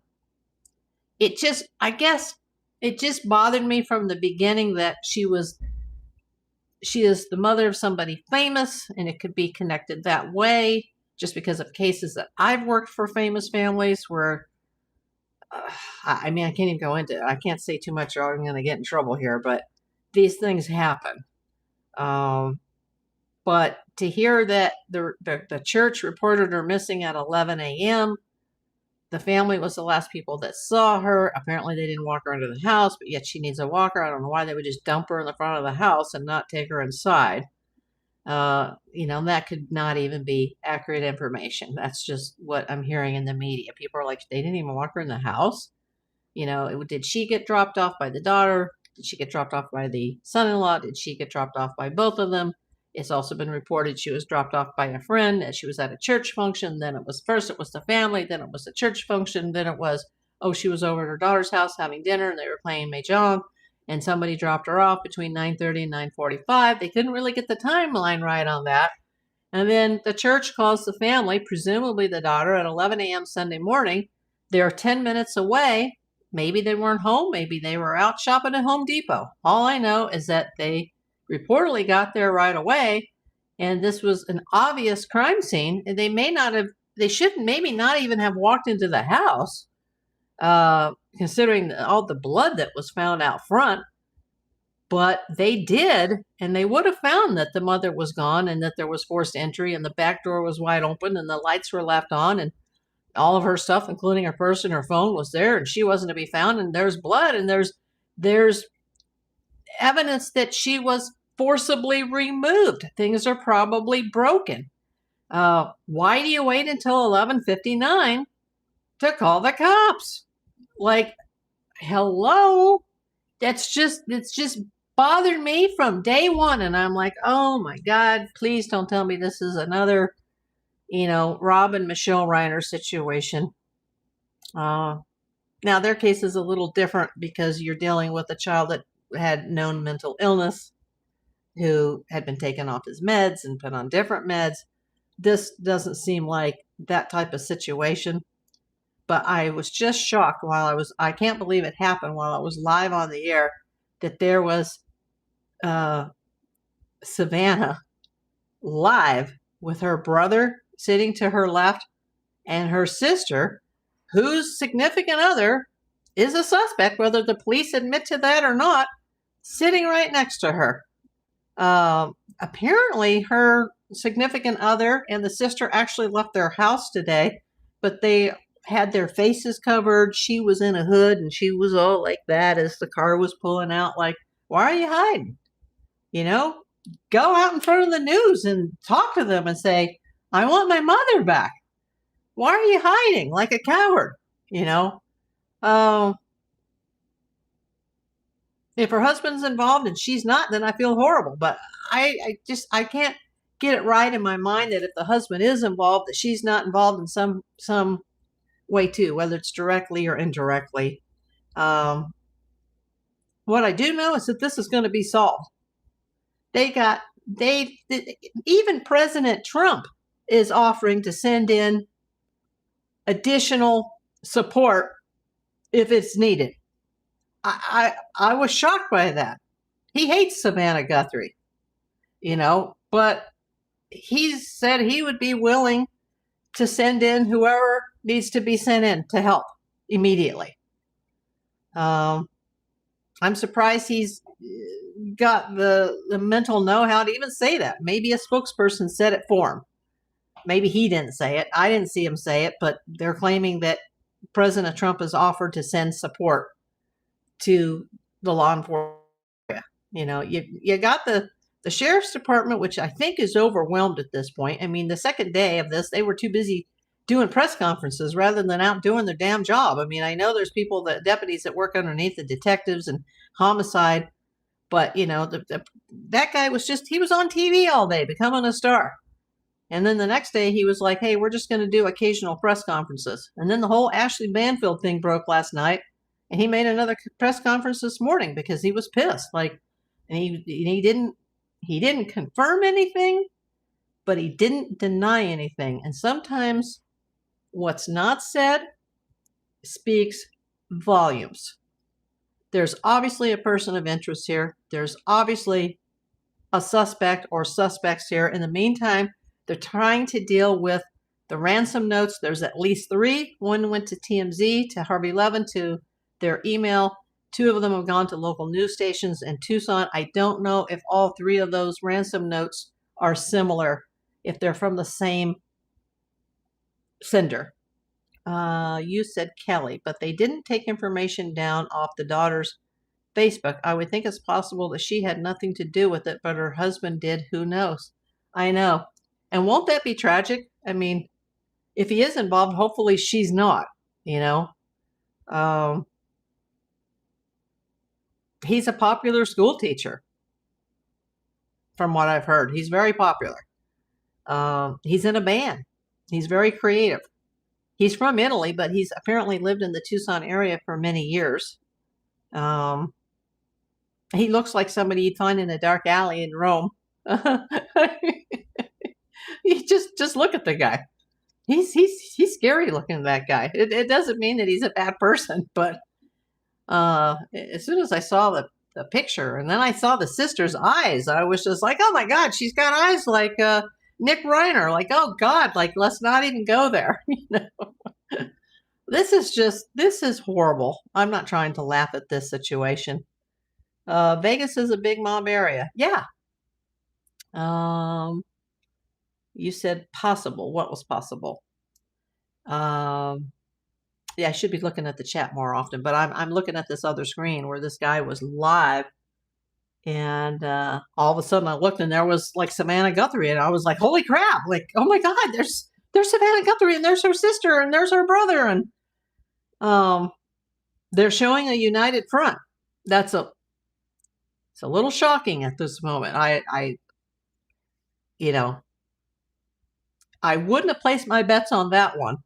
It just bothered me from the beginning that she is the mother of somebody famous, and it could be connected that way just because of cases that I've worked for famous families where, I can't even go into it. I can't say too much or I'm going to get in trouble here, but these things happen. But to hear that the church reported her missing at 11 a.m., the family was the last people that saw her. Apparently, they didn't walk her into the house, but yet she needs a walker. I don't know why they would just dump her in the front of the house and not take her inside. That could not even be accurate information. That's just what I'm hearing in the media. People are like, they didn't even walk her in the house. Did she get dropped off by the daughter? Did she get dropped off by the son-in-law? Did she get dropped off by both of them? It's also been reported she was dropped off by a friend, that she was at a church function. Then it was the family, then it was the church function, then it was, oh, she was over at her daughter's house having dinner and they were playing Mahjong and somebody dropped her off between 9:30 and 9:45. They couldn't really get the timeline right on that. And then the church calls the family, presumably the daughter, at 11 a.m. Sunday morning. They're 10 minutes away. Maybe they weren't home. Maybe they were out shopping at Home Depot. All I know is that they reportedly got there right away, and this was an obvious crime scene. And they should maybe not even have walked into the house, considering all the blood that was found out front. But they did, and they would have found that the mother was gone and that there was forced entry and the back door was wide open and the lights were left on and all of her stuff, including her purse and her phone, was there and she wasn't to be found. And there's blood and there's evidence that she was forcibly removed. Things are probably broken. Why do you wait until 11:59 to call the cops? Like, hello? It's just bothered me from day one. And I'm like, oh my God, please don't tell me this is another, Rob and Michelle Reiner situation. Now their case is a little different because you're dealing with a child that had known mental illness, who had been taken off his meds and put on different meds. This doesn't seem like that type of situation. But I was just shocked I can't believe it happened while I was live on the air, that there was Savannah live with her brother sitting to her left and her sister, whose significant other is a suspect, whether the police admit to that or not, sitting right next to her. Apparently her significant other and the sister actually left their house today, but they had their faces covered. She was in a hood and she was all like that as the car was pulling out. Like, why are you hiding? Go out in front of the news and talk to them and say, I want my mother back. Why are you hiding like a coward? If her husband's involved and she's not, then I feel horrible. But I can't get it right in my mind that if the husband is involved, that she's not involved in some way too, whether it's directly or indirectly. What I do know is that this is going to be solved. Even President Trump is offering to send in additional support if it's needed. I was shocked by that. He hates Savannah Guthrie, but he said he would be willing to send in whoever needs to be sent in to help immediately. I'm surprised he's got the mental know-how to even say that. Maybe a spokesperson said it for him. Maybe he didn't say it. I didn't see him say it, but they're claiming that President Trump has offered to send support to the law enforcement. You got the sheriff's department, which I think is overwhelmed at this point. I mean, the second day of this, they were too busy doing press conferences rather than out doing their damn job. I mean, I know there's deputies that work underneath the detectives and homicide, but that guy he was on TV all day becoming a star. And then the next day he was like, hey, we're just going to do occasional press conferences. And then the whole Ashley Banfield thing broke last night. And he made another press conference this morning because he was pissed. And he didn't confirm anything, but he didn't deny anything. And sometimes what's not said speaks volumes. There's obviously a person of interest here. There's obviously a suspect or suspects here. In the meantime, they're trying to deal with the ransom notes. There's at least 3. One went to TMZ, to Harvey Levin, to their email. 2 of them have gone to local news stations in Tucson. I don't know if all 3 of those ransom notes are similar, if they're from the same sender. You said Kelly, but they didn't take information down off the daughter's Facebook. I would think it's possible that she had nothing to do with it, but her husband did. Who knows? I know. And won't that be tragic? I mean, if he is involved, hopefully she's not, He's a popular school teacher. from what I've heard. He's very popular. He's in a band. He's very creative. He's from Italy, but he's apparently lived in the Tucson area for many years. He looks like somebody you'd find in a dark alley in Rome. You just look at the guy. He's scary looking, that guy. It doesn't mean that he's a bad person, but as soon as I saw the picture and then I saw the sister's eyes, I was just like, oh my God, she's got eyes like Nick Reiner. Like, oh God, like let's not even go there. This is horrible. I'm not trying to laugh at this situation. Vegas is a big mob area. Yeah. You said possible. What was possible? Yeah, I should be looking at the chat more often, but I'm looking at this other screen where this guy was live, and all of a sudden I looked and there was like Savannah Guthrie, and I was like, holy crap! Like, oh my God, there's Savannah Guthrie, and there's her sister, and there's her brother, and they're showing a united front. It's a little shocking at this moment. I wouldn't have placed my bets on that one.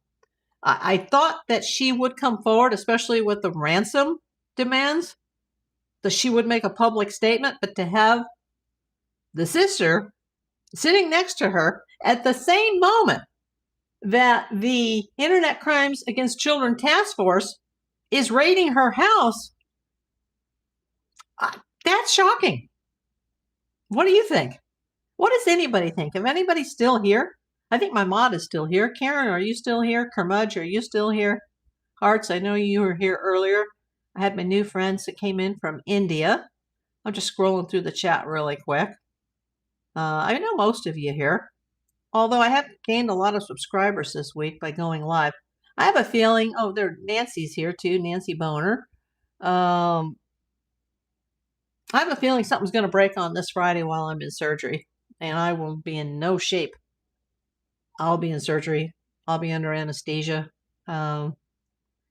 I thought that she would come forward, especially with the ransom demands, that she would make a public statement, but to have the sister sitting next to her at the same moment that the Internet Crimes Against Children Task Force is raiding her house, that's shocking. What do you think? What does anybody think? If anybody's still here? I think my mod is still here. Karen, are you still here? Kermudge, are you still here? Hearts, I know you were here earlier. I had my new friends that came in from India. I'm just scrolling through the chat really quick. I know most of you here, although I have gained a lot of subscribers this week by going live. I have a feeling, Nancy's here too, Nancy Boner. I have a feeling something's going to break on this Friday while I'm in surgery, and I will be in no shape. I'll be in surgery. I'll be under anesthesia. I'm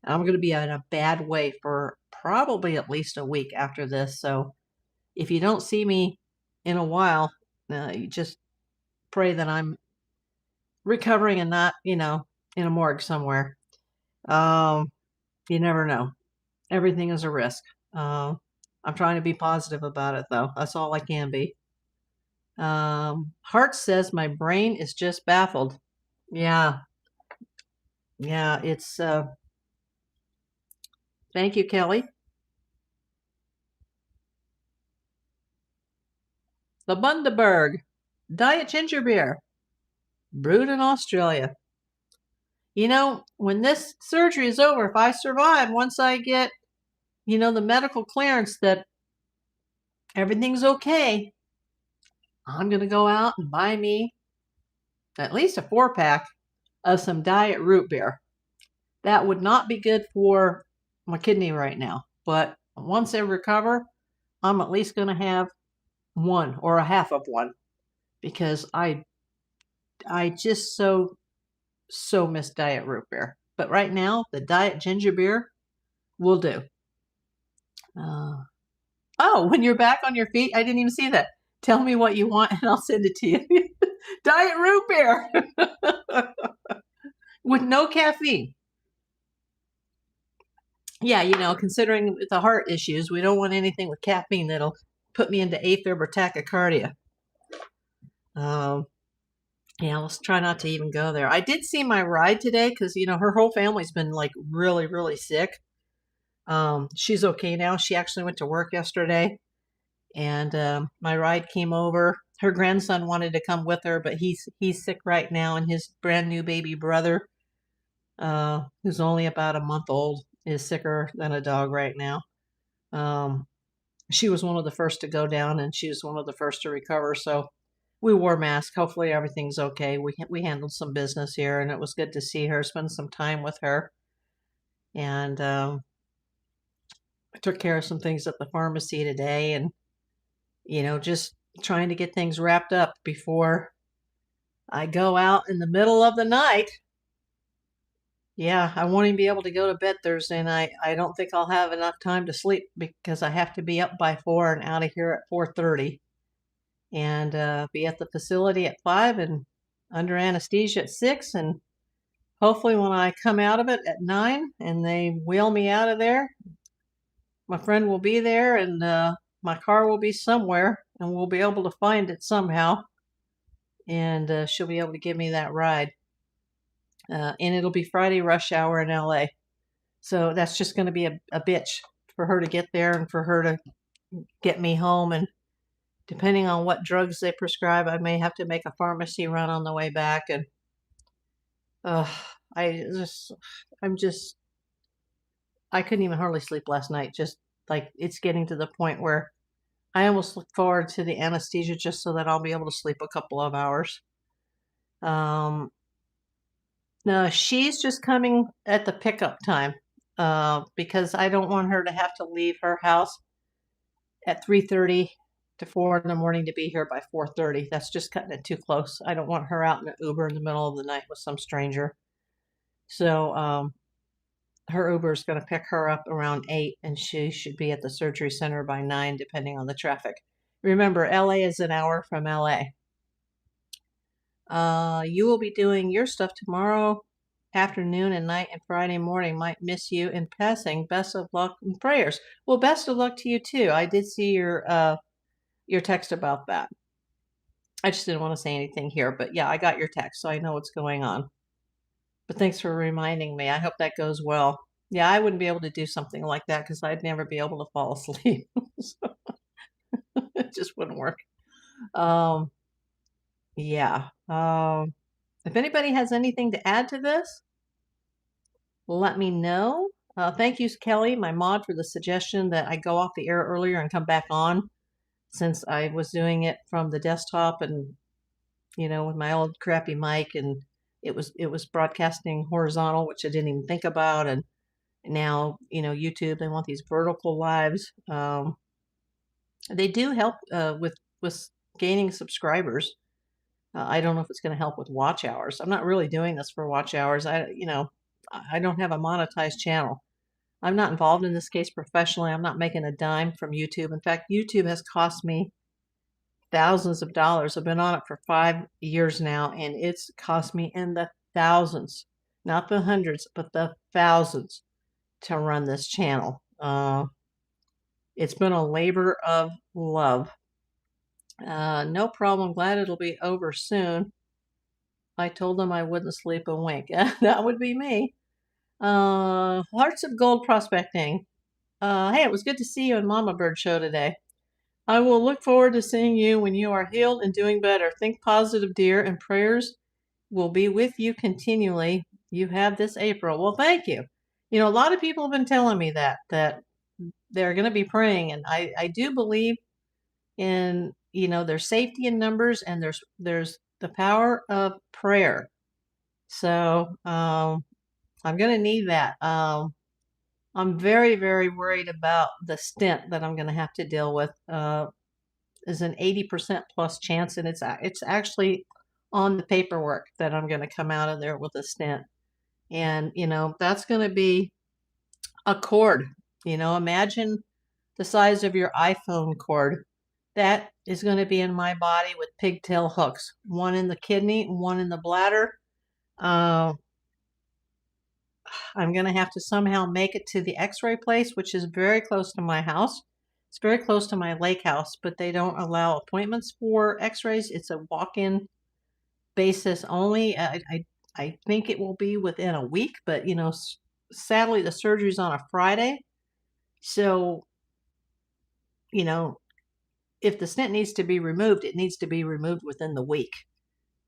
going to be in a bad way for probably at least a week after this. So if you don't see me in a while, you just pray that I'm recovering and not, in a morgue somewhere. You never know. Everything is a risk. I'm trying to be positive about it, though. That's all I can be. Hart says my brain is just baffled. Yeah, it's thank you, Kelly. The Bundaberg Diet Ginger Beer, brewed in Australia. When this surgery is over, if I survive, once I get, the medical clearance that everything's okay, I'm going to go out and buy me at least a 4-pack of some diet root beer. That would not be good for my kidney right now. But once I recover, I'm at least going to have one or a half of one, because I just so miss diet root beer. But right now, the diet ginger beer will do. When you're back on your feet, I didn't even see that. Tell me what you want and I'll send it to you. Diet root beer with no caffeine. Yeah, considering the heart issues, we don't want anything with caffeine that'll put me into AFib or tachycardia. Let's try not to even go there. I did see my ride today because, her whole family's been like really, really sick. She's okay now. She actually went to work yesterday, and my ride came over. Her grandson wanted to come with her, but he's sick right now, and his brand new baby brother, who's only about a month old, is sicker than a dog right now. She was one of the first to go down, and she was one of the first to recover. So we wore masks. Hopefully everything's okay. We handled some business here, and it was good to see her, spend some time with her. And I took care of some things at the pharmacy today, and, just trying to get things wrapped up before I go out in the middle of the night. Yeah, I won't even be able to go to bed Thursday night. I don't think I'll have enough time to sleep because I have to be up by 4 and out of here at 4:30. and be at the facility at 5 and under anesthesia at 6. And hopefully when I come out of it at 9 and they wheel me out of there, my friend will be there and my car will be somewhere and we'll be able to find it somehow. And she'll be able to give me that ride. And it'll be Friday rush hour in LA. So that's just going to be a bitch for her to get there and for her to get me home. And depending on what drugs they prescribe, I may have to make a pharmacy run on the way back. And I couldn't even hardly sleep last night. Just like it's getting to the point where I almost look forward to the anesthesia just so that I'll be able to sleep a couple of hours. No, she's just coming at the pickup time because I don't want her to have to leave her house at 3:30 to 4 in the morning to be here by 4:30. That's just cutting it too close. I don't want her out in an Uber in the middle of the night with some stranger. So her Uber is going to pick her up around 8, and she should be at the surgery center by 9, depending on the traffic. Remember, LA is an hour from LA. You will be doing your stuff tomorrow afternoon and night and Friday morning. Might miss you in passing. Best of luck and prayers. Well, best of luck to you too. I did see your text about that. I just didn't want to say anything here, but yeah, I got your text, so I know what's going on. But thanks for reminding me. I hope that goes well. Yeah, I wouldn't be able to do something like that because I'd never be able to fall asleep. So, it just wouldn't work. Yeah. If anybody has anything to add to this, let me know. Thank you, Kelly, my mod, for the suggestion that I go off the air earlier and come back on, since I was doing it from the desktop and, with my old crappy mic, and it was broadcasting horizontal, which I didn't even think about. And now, YouTube, they want these vertical lives. They do help with gaining subscribers. I don't know if it's going to help with watch hours. I'm not really doing this for watch hours. I don't have a monetized channel. I'm not involved in this case professionally. I'm not making a dime from YouTube. In fact, YouTube has cost me thousands of dollars. I've been on it for 5 years now, and it's cost me in the thousands, not the hundreds, but the thousands to run this channel. It's been a labor of love. No problem. Glad it'll be over soon. I told them I wouldn't sleep a wink. That would be me. Hearts of Gold Prospecting. Hey, it was good to see you in Mama Bird Show today. I will look forward to seeing you when you are healed and doing better. Think positive, dear, and prayers will be with you continually. You have this April. Well, thank you. A lot of people have been telling me that they're going to be praying, and I do believe in there's safety in numbers, and there's the power of prayer. So I'm going to need that. I'm very, very worried about the stent that I'm going to have to deal with. Is an 80% plus chance, and it's actually on the paperwork that I'm going to come out of there with a stent. And that's going to be a cord. Imagine the size of your iPhone cord. That is going to be in my body with pigtail hooks, one in the kidney, one in the bladder. I'm going to have to somehow make it to the x-ray place, which is very close to my house. It's very close to my lake house, but they don't allow appointments for x-rays. It's a walk-in basis only. I think it will be within a week, but sadly the surgery's on a Friday. So, if the stent needs to be removed, it needs to be removed within the week.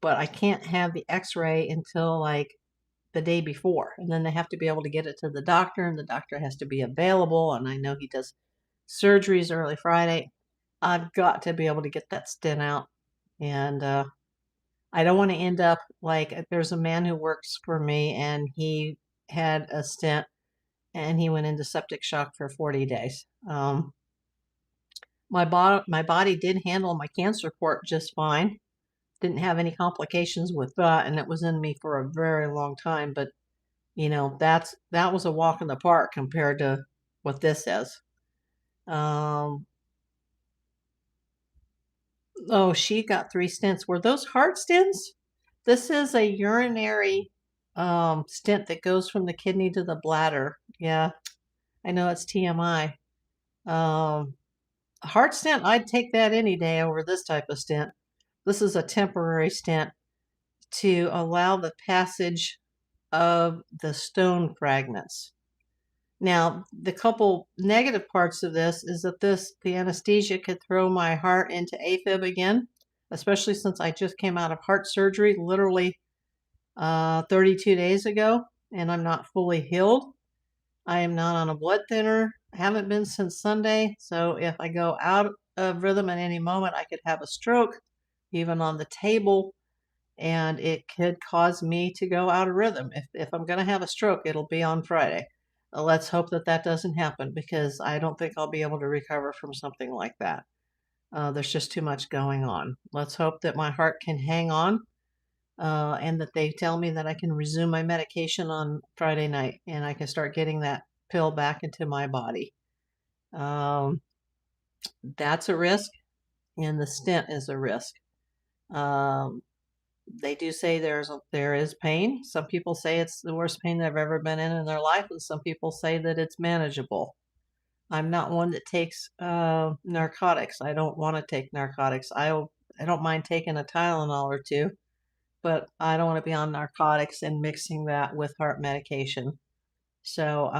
But I can't have the x-ray until like the day before. And then they have to be able to get it to the doctor, and the doctor has to be available. And I know he does surgeries early Friday. I've got to be able to get that stent out. And I don't want to end up like there's a man who works for me, and he had a stent and he went into septic shock for 40 days. My body did handle my cancer port just fine. Didn't have any complications with that, and it was in me for a very long time. But that was a walk in the park compared to what this is. Oh, she got 3 stents. Were those heart stents? This is a urinary stent that goes from the kidney to the bladder. Yeah, I know it's TMI. Heart stent, I'd take that any day over this type of stent. This is a temporary stent to allow the passage of the stone fragments. Now, the couple negative parts of this is that the anesthesia could throw my heart into AFib again, especially since I just came out of heart surgery literally 32 days ago, and I'm not fully healed. I am not on a blood thinner. I haven't been since Sunday, so if I go out of rhythm at any moment, I could have a stroke, even on the table, and it could cause me to go out of rhythm. If I'm going to have a stroke, it'll be on Friday. Let's hope that that doesn't happen, because I don't think I'll be able to recover from something like that. There's just too much going on. Let's hope that my heart can hang on, and that they tell me that I can resume my medication on Friday night and I can start getting that pill back into my body. That's a risk, and the stent is a risk. They do say there is pain. Some people say it's the worst pain they've ever been in their life, and some people say that it's manageable. I'm not one that takes narcotics. I don't want to take narcotics. I don't mind taking a Tylenol or two, but I don't want to be on narcotics and mixing that with heart medication. So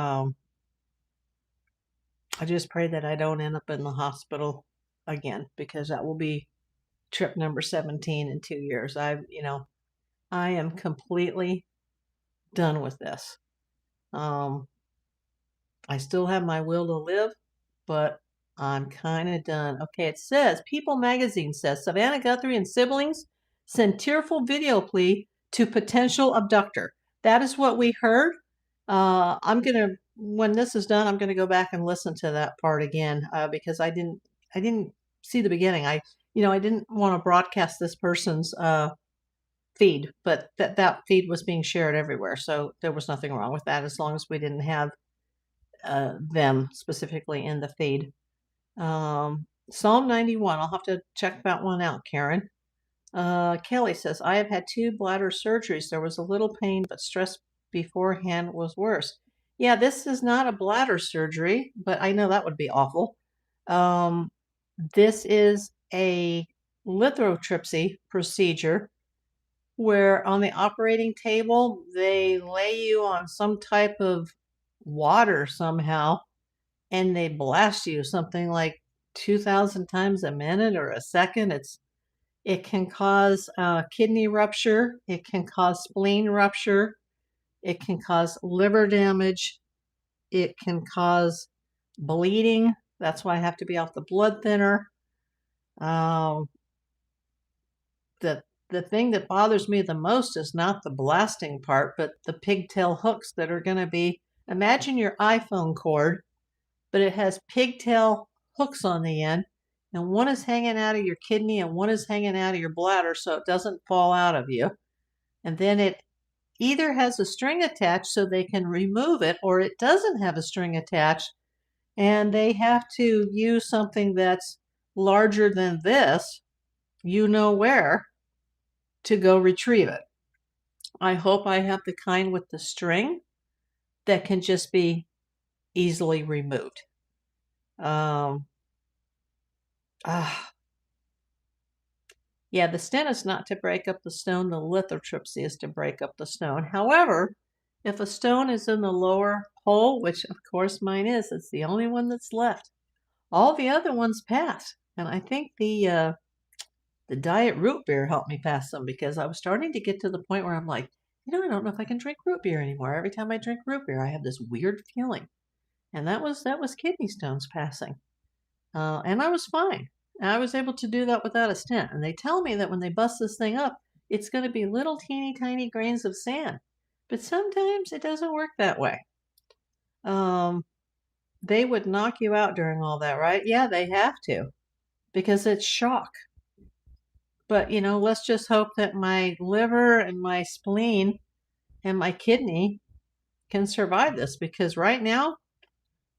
I just pray that I don't end up in the hospital again, because that will be trip number 17 in 2 years. I am completely done with this. I still have my will to live, but I'm kind of done. Okay, it says, People magazine says, Savannah Guthrie and siblings send tearful video plea to potential abductor. That is what we heard. When this is done, I'm gonna go back and listen to that part again, because I didn't see the beginning. I didn't want to broadcast this person's feed, but that feed was being shared everywhere, so there was nothing wrong with that, as long as we didn't have them specifically in the feed. Psalm 91, I'll have to check that one out, Karen. Kelly says, I have had 2 bladder surgeries. There was a little pain, but stress beforehand was worse. Yeah, this is not a bladder surgery, but I know that would be awful. This is a lithotripsy procedure where on the operating table, they lay you on some type of water somehow, and they blast you something like 2,000 times a minute or a second. It can cause kidney rupture. It can cause spleen rupture. It can cause liver damage. It can cause bleeding. That's why I have to be off the blood thinner. The thing that bothers me the most is not the blasting part, but the pigtail hooks that are going to be, imagine your iPhone cord, but it has pigtail hooks on the end, and one is hanging out of your kidney and one is hanging out of your bladder so it doesn't fall out of you. And then it either has a string attached so they can remove it, or it doesn't have a string attached and they have to use something that's larger than this, where, to go retrieve it. I hope I have the kind with the string that can just be easily removed. Yeah, the stent is not to break up the stone. The lithotripsy is to break up the stone. However, if a stone is in the lower hole, which of course mine is, it's the only one that's left. All the other ones passed. And I think the diet root beer helped me pass them, because I was starting to get to the point where I'm like, I don't know if I can drink root beer anymore. Every time I drink root beer, I have this weird feeling. And that was kidney stones passing. And I was fine. I was able to do that without a stent. And they tell me that when they bust this thing up, it's going to be little teeny tiny grains of sand. But sometimes it doesn't work that way. They would knock you out during all that, right? Yeah, they have to, because it's shock. But, let's just hope that my liver and my spleen and my kidney can survive this, because right now,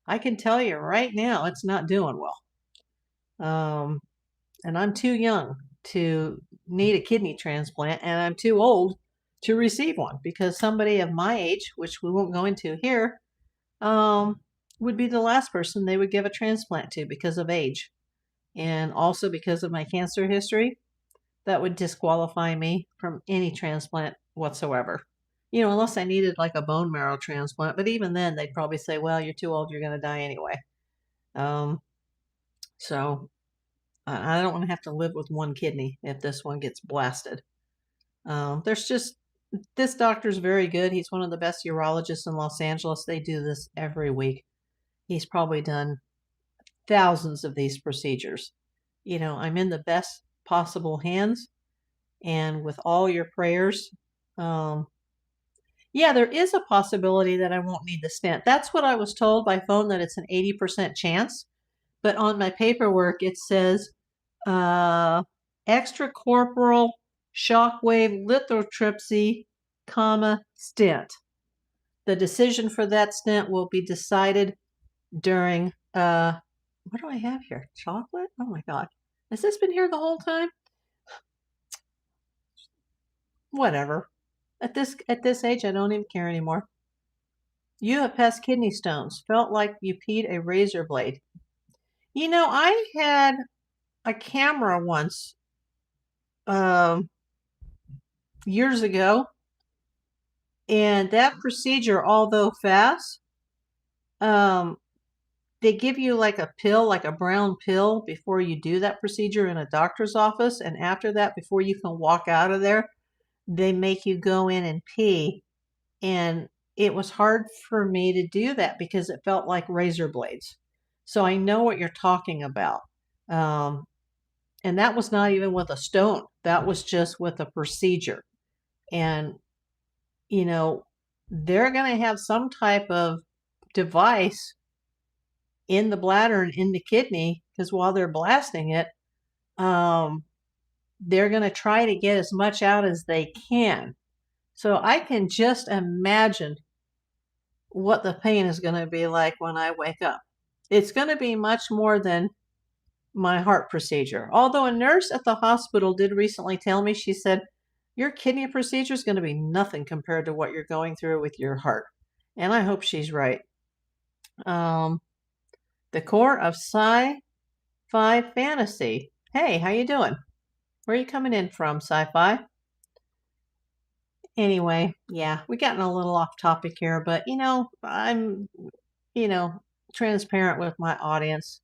I can tell you right now, it's not doing well. and I'm too young to need a kidney transplant, and I'm too old to receive one because somebody of my age, which we won't go into here, would be the last person they would give a transplant to because of age. And also because of my cancer history, that would disqualify me from any transplant whatsoever. Unless I needed like a bone marrow transplant, but even then they'd probably say, well, you're too old, you're going to die anyway. So I don't want to have to live with one kidney if this one gets blasted. This doctor's very good. He's one of the best urologists in Los Angeles. They do this every week. He's probably done thousands of these procedures. I'm in the best possible hands, and with all your prayers, yeah, there is a possibility that I won't need the stent. That's what I was told by phone, that it's an 80% chance. But on my paperwork, it says extracorporeal shockwave lithotripsy, stent. The decision for that stent will be decided during, what do I have here? Chocolate? Oh my God. Has this been here the whole time? Whatever. At this age, I don't even care anymore. You have past kidney stones. Felt like you peed a razor blade. I had a camera once, years ago, and that procedure, although fast, they give you like a pill, like a brown pill, before you do that procedure in a doctor's office, and after that, before you can walk out of there, they make you go in and pee. And it was hard for me to do that because it felt like razor blades. So I know what you're talking about. And that was not even with a stone. That was just with a procedure. And, they're going to have some type of device in the bladder and in the kidney, because while they're blasting it, they're going to try to get as much out as they can. So I can just imagine what the pain is going to be like when I wake up. It's going to be much more than my heart procedure. Although a nurse at the hospital did recently tell me, she said, your kidney procedure is going to be nothing compared to what you're going through with your heart. And I hope she's right. The core of sci-fi fantasy. Hey, how you doing? Where are you coming in from, sci-fi? Anyway, yeah, we gotten a little off topic here, but I'm, transparent with my audience.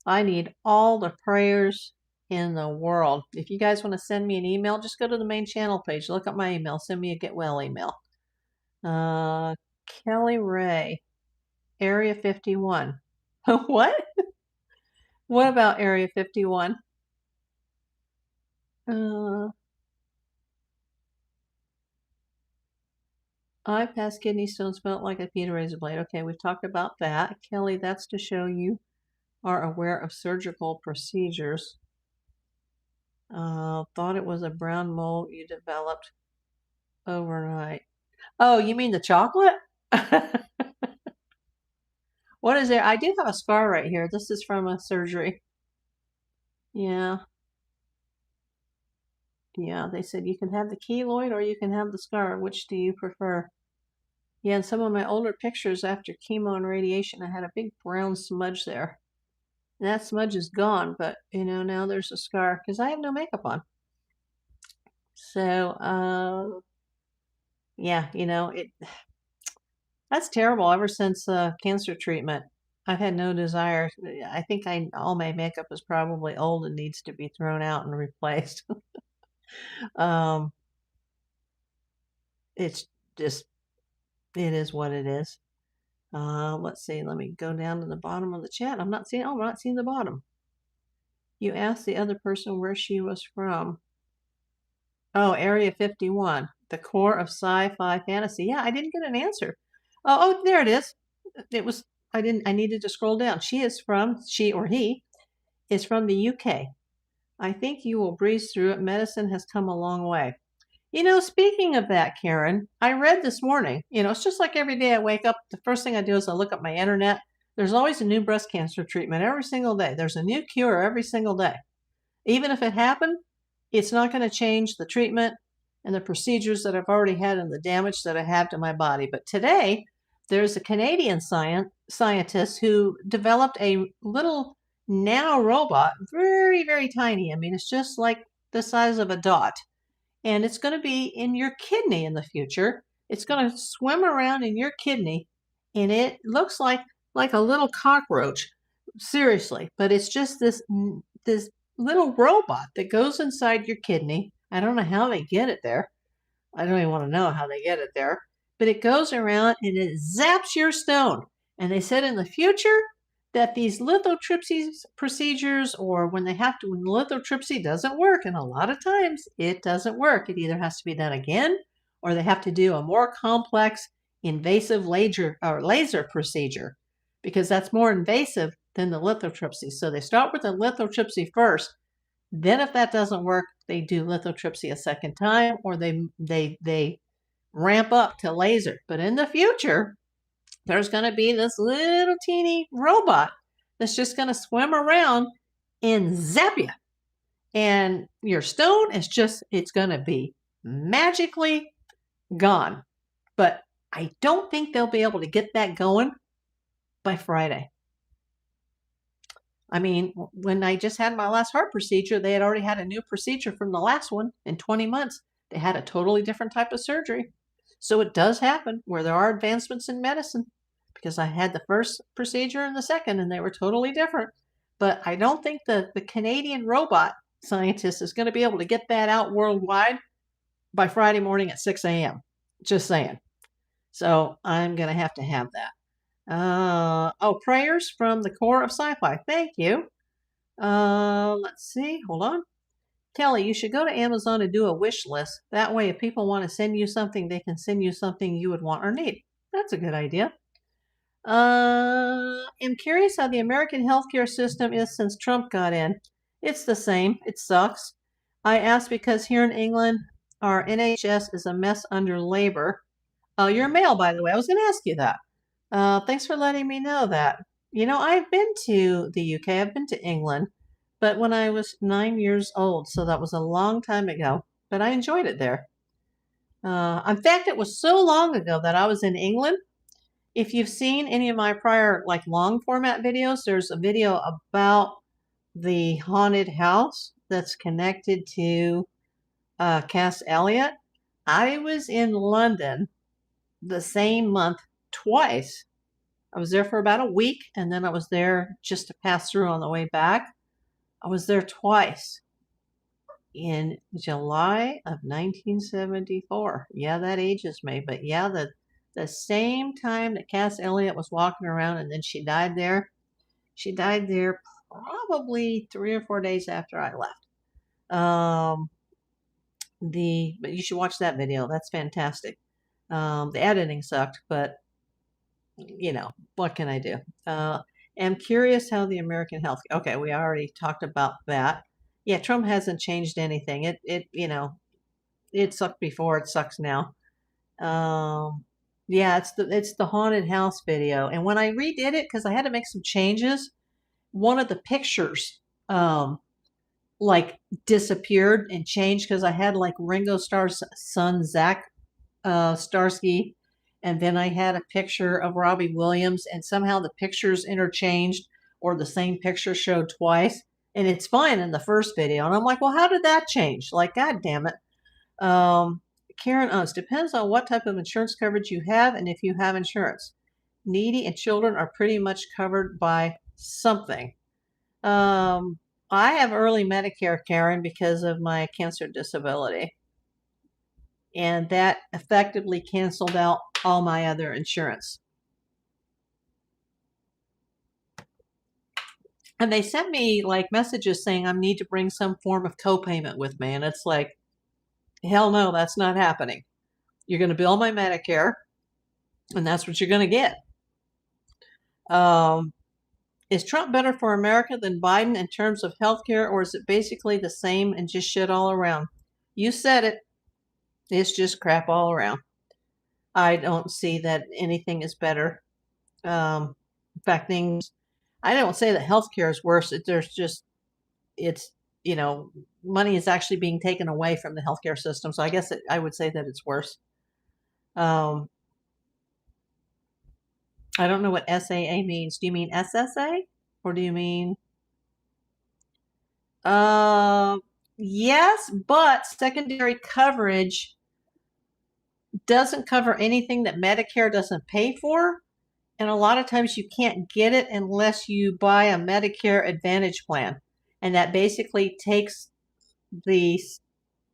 I need all the prayers in the world. If you guys want to send me an email, just go to the main channel page, look up my email, send me a get well email. Kelly Ray, Area 51. What? What about Area 51? I past kidney stones felt like a peed razor blade. Okay, we've talked about that. Kelly, that's to show you are aware of surgical procedures. Thought it was a brown mold you developed overnight. Oh, you mean the chocolate? What is there? I do have a scar right here. This is from a surgery. Yeah. Yeah, they said you can have the keloid or you can have the scar. Which do you prefer? Yeah, in some of my older pictures after chemo and radiation, I had a big brown smudge there. And that smudge is gone, but, now there's a scar because I have no makeup on. So, yeah, that's terrible. Ever since cancer treatment, I've had no desire. I think all my makeup is probably old and needs to be thrown out and replaced. It's just, it is what it is. Let's see. Let me go down to the bottom of the chat. I'm not seeing the bottom. You asked the other person where she was from. Oh, Area 51, the core of sci-fi fantasy. Yeah, I didn't get an answer. Oh, there it is. I needed to scroll down. She or he is from the UK. I think you will breeze through it. Medicine has come a long way. Speaking of that, Karen, I read this morning, it's just like every day I wake up, the first thing I do is I look at my internet. There's always a new breast cancer treatment every single day. There's a new cure every single day. Even if it happened, it's not going to change the treatment and the procedures that I've already had and the damage that I have to my body. But today, there's a Canadian scientist who developed a little nano robot, very, very tiny. I mean, it's just like the size of a dot. And it's going to be in your kidney in the future. It's going to swim around in your kidney, and it looks like a little cockroach. Seriously, but it's just this little robot that goes inside your kidney. I don't know how they get it there. I don't even want to know how they get it there. But it goes around and it zaps your stone. And they said in the future that these lithotripsy procedures, or when lithotripsy doesn't work, and a lot of times it doesn't work. It either has to be done again, or they have to do a more complex invasive laser procedure, because that's more invasive than the lithotripsy. So they start with the lithotripsy first. Then if that doesn't work, they do lithotripsy a second time, or they ramp up to laser. But in the future, there's going to be this little teeny robot that's just going to swim around and zap you. And your stone is it's going to be magically gone. But I don't think they'll be able to get that going by Friday. I mean, when I just had my last heart procedure, they had already had a new procedure from the last one in 20 months. They had a totally different type of surgery. So it does happen where there are advancements in medicine, because I had the first procedure and the second, and they were totally different. But I don't think the Canadian robot scientist is going to be able to get that out worldwide by Friday morning at 6 a.m. Just saying. So I'm going to have that. Prayers from the core of sci-fi. Thank you. Let's see. Hold on. Kelly, you should go to Amazon and do a wish list. That way, if people want to send you something, they can send you something you would want or need. That's a good idea. I'm curious how the American healthcare system is since Trump got in. It's the same. It sucks. I asked because here in England, our NHS is a mess under Labour. You're a male, by the way. I was going to ask you that. Thanks for letting me know that. You know, I've been to the UK. I've been to England, but when I was 9 years old, so that was a long time ago. But I enjoyed it there. In fact, it was so long ago that I was in England. If you've seen any of my prior long format videos, there's a video about the haunted house that's connected to Cass Elliot. I was in London the same month twice. I was there for about a week, and then I was there just to pass through on the way back. I was there twice in July of 1974. Yeah, that ages me, but yeah, the same time that Cass Elliot was walking around, and then she died there. She died there probably 3 or 4 days after I left. But you should watch that video. That's fantastic. The editing sucked, but you know, what can I do? I'm curious how the American health. Okay, we already talked about that. Yeah, Trump hasn't changed anything. It sucked before. It sucks now. Yeah, it's the haunted house video. And when I redid it, because I had to make some changes, one of the pictures disappeared and changed, because I had Ringo Starr's son Zach Starsky, and then I had a picture of Robbie Williams, and somehow the pictures interchanged, or the same picture showed twice. And it's fine in the first video. And I'm like, well, how did that change? God damn it. Karen Owens, depends on what type of insurance coverage you have and if you have insurance. Needy and children are pretty much covered by something. I have early Medicare, Karen, because of my cancer disability. And that effectively canceled out all my other insurance. And they sent me messages saying I need to bring some form of copayment with me. And it's like, hell no, that's not happening. You're going to bill my Medicare, and that's what you're going to get. Is Trump better for America than Biden in terms of healthcare, or is it basically the same and just shit all around? You said it. It's just crap all around. I don't see that anything is better. In fact, I don't say that healthcare is worse. It's money is actually being taken away from the healthcare system. So I guess I would say that it's worse. I don't know what SAA means. Do you mean SSA or do you mean? Yes, but secondary coverage doesn't cover anything that Medicare doesn't pay for. And a lot of times you can't get it unless you buy a Medicare Advantage plan. And that basically takes the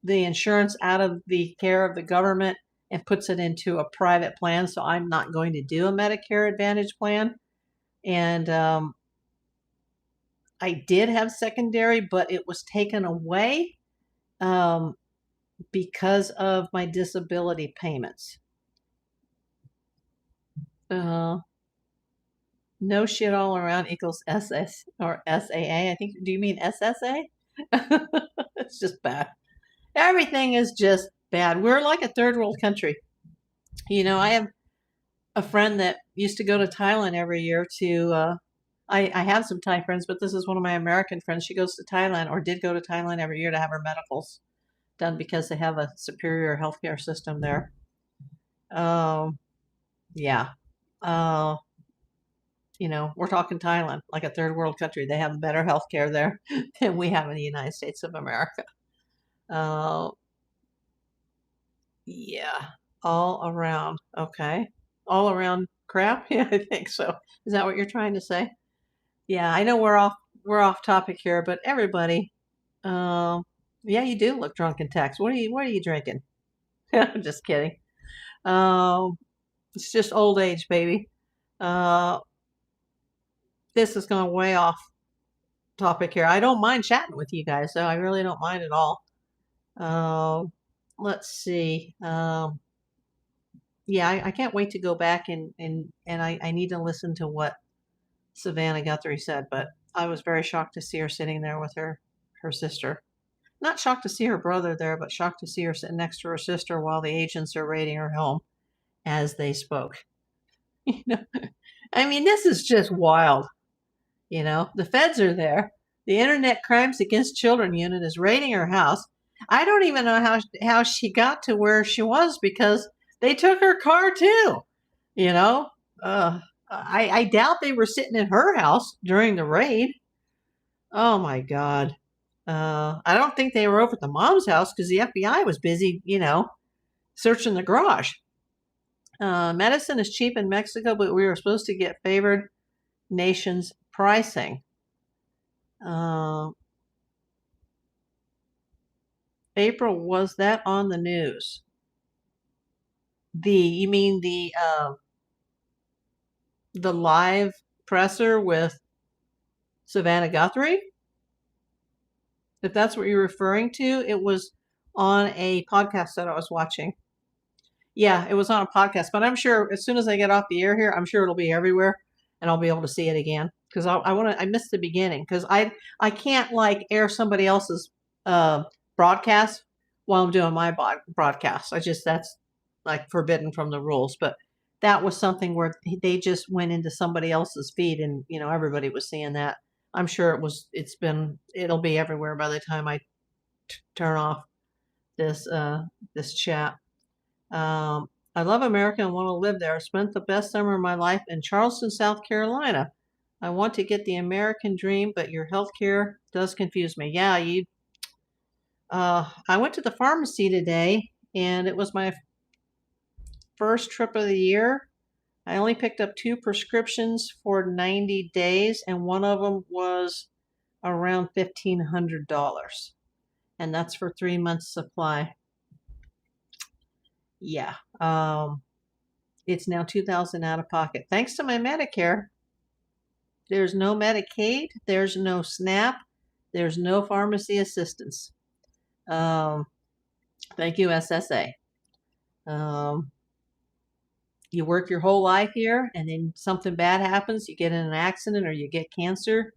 insurance out of the care of the government and puts it into a private plan. So I'm not going to do a Medicare Advantage plan. And I did have secondary, but it was taken away because of my disability payments. No shit all around equals SS or SAA. I think, do you mean SSA? It's just bad. Everything is just bad. We're like a third world country. I have a friend that used to go to Thailand every year to, I have some Thai friends, but this is one of my American friends. She goes to Thailand or did go to Thailand every year to have her medicals done because they have a superior healthcare system there. Yeah. We're talking Thailand, like a third world country. They have better healthcare there than we have in the United States of America. Yeah, all around. Okay. All around crap? Yeah, I think so. Is that what you're trying to say? Yeah, I know we're off topic here, but everybody, yeah, you do look drunk in text. What are you drinking? I'm just kidding. It's just old age, baby. This has gone way off topic here. I don't mind chatting with you guys, so I really don't mind at all. Let's see. Yeah, I can't wait to go back and I need to listen to what Savannah Guthrie said, but I was very shocked to see her sitting there with her sister. Not shocked to see her brother there, but shocked to see her sitting next to her sister while the agents are raiding her home as they spoke. I mean, this is just wild. The feds are there. The Internet Crimes Against Children Unit is raiding her house. I don't even know how she got to where she was because they took her car too. I doubt they were sitting in her house during the raid. Oh my God. I don't think they were over at the mom's house because the FBI was busy, searching the garage. Medicine is cheap in Mexico, but we were supposed to get favored nations pricing. April, was that on the news? You mean the live presser with Savannah Guthrie? If that's what you're referring to, it was on a podcast that I was watching. Yeah, it was on a podcast, but I'm sure as soon as I get off the air here, I'm sure it'll be everywhere and I'll be able to see it again because I missed the beginning because I can't like air somebody else's broadcast while I'm doing my broadcast. that's like forbidden from the rules, but that was something where they just went into somebody else's feed and everybody was seeing that. I'm sure it'll be everywhere by the time I turn off this chat. I love America and want to live there. I spent the best summer of my life in Charleston, South Carolina. I want to get the American dream, but your healthcare does confuse me. Yeah, I went to the pharmacy today, and it was my first trip of the year. I only picked up 2 prescriptions for 90 days, and one of them was around $1,500. And that's for 3 months supply. Yeah. It's now $2,000 out of pocket. Thanks to my Medicare. There's no Medicaid. There's no SNAP. There's no pharmacy assistance. Thank you, SSA. You work your whole life here, and then something bad happens. You get in an accident or you get cancer,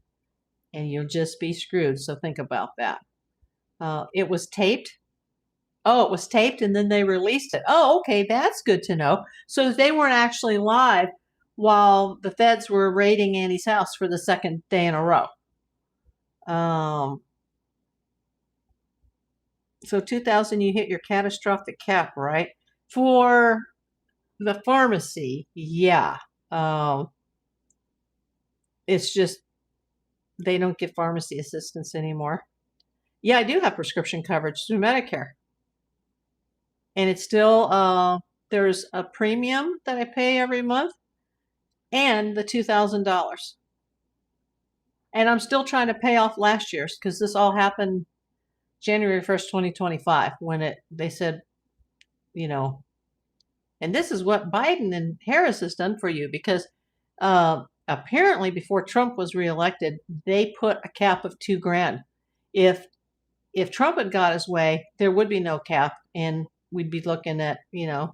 and you'll just be screwed. So think about that. It was taped. Oh, it was taped, and then they released it. Oh, okay, that's good to know. So they weren't actually live while the feds were raiding Annie's house for the second day in a row. So 2,000, you hit your catastrophic cap, right? For the pharmacy, yeah. It's just they don't give pharmacy assistance anymore. Yeah, I do have prescription coverage through Medicare. And it's still, there's a premium that I pay every month and the $2,000. And I'm still trying to pay off last year's because this all happened January 1st, 2025, when they said, you know, and this is what Biden and Harris has done for you, because apparently before Trump was reelected, they put a cap of $2,000. If Trump had got his way, there would be no cap, and we'd be looking at, $15,000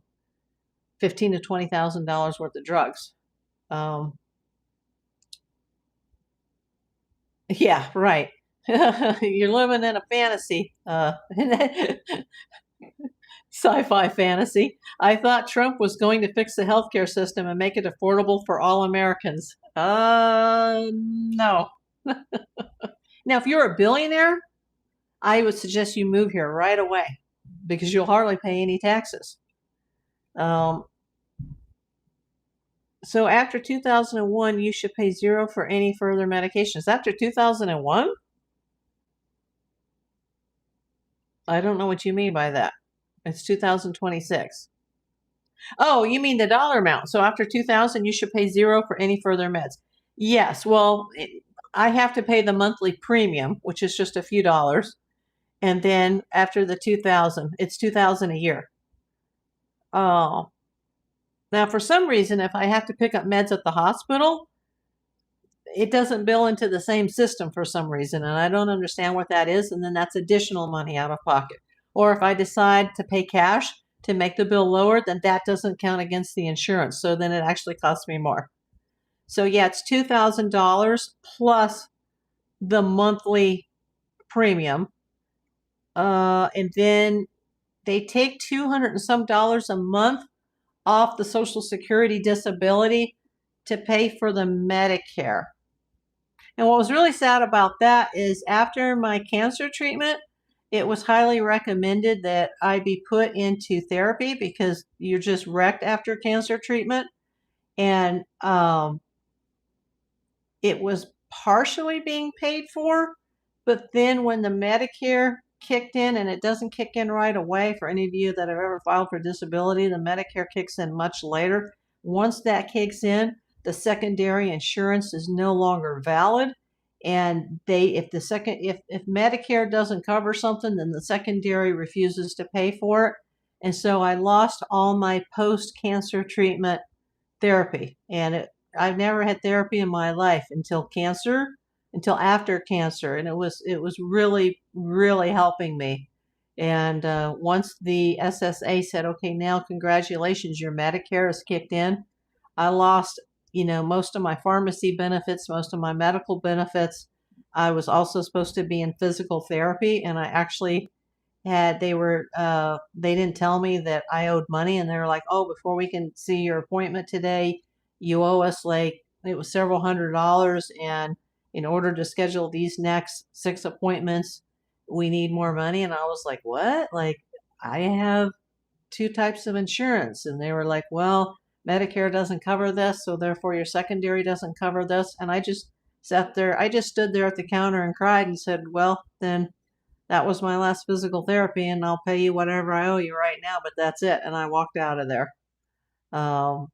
to $20,000 worth of drugs. Yeah, right. You're living in a fantasy, sci-fi fantasy. I thought Trump was going to fix the healthcare system and make it affordable for all Americans. No. Now, if you're a billionaire, I would suggest you move here right away because you'll hardly pay any taxes. So after 2001, you should pay $0 for any further medications. After 2001? I don't know what you mean by that. It's 2026. Oh, you mean the dollar amount. So after 2000, you should pay $0 for any further meds. Yes, well, I have to pay the monthly premium, which is just a few dollars. And then after the 2000, it's 2000 a year. Oh. Now, for some reason, if I have to pick up meds at the hospital, it doesn't bill into the same system for some reason, and I don't understand what that is, and then that's additional money out of pocket. Or if I decide to pay cash to make the bill lower, then that doesn't count against the insurance, so then it actually costs me more. So yeah, it's $2,000 plus the monthly premium, and then they take $200 and some a month off the Social Security disability to pay for the Medicare. And what was really sad about that is after my cancer treatment, it was highly recommended that I be put into therapy because you're just wrecked after cancer treatment. And it was partially being paid for, but then when the Medicare kicked in, and it doesn't kick in right away for any of you that have ever filed for disability, the Medicare kicks in much later. Once that kicks in, the secondary insurance is no longer valid, and if Medicare doesn't cover something, then the secondary refuses to pay for it. And so I lost all my post-cancer treatment therapy, and I've never had therapy in my life until after cancer, and it was really, really helping me. And once the SSA said, okay, now congratulations, your Medicare is kicked in, I lost, most of my pharmacy benefits, most of my medical benefits. I was also supposed to be in physical therapy, and I actually they didn't tell me that I owed money, and they were like, oh, before we can see your appointment today, you owe us it was several $100s, and in order to schedule these next 6 appointments, we need more money. And I was like, what? I have 2 types of insurance. And they were like, well, Medicare doesn't cover this, so therefore your secondary doesn't cover this. And I just stood there at the counter and cried and said, well, then that was my last physical therapy, and I'll pay you whatever I owe you right now, but that's it. And I walked out of there. I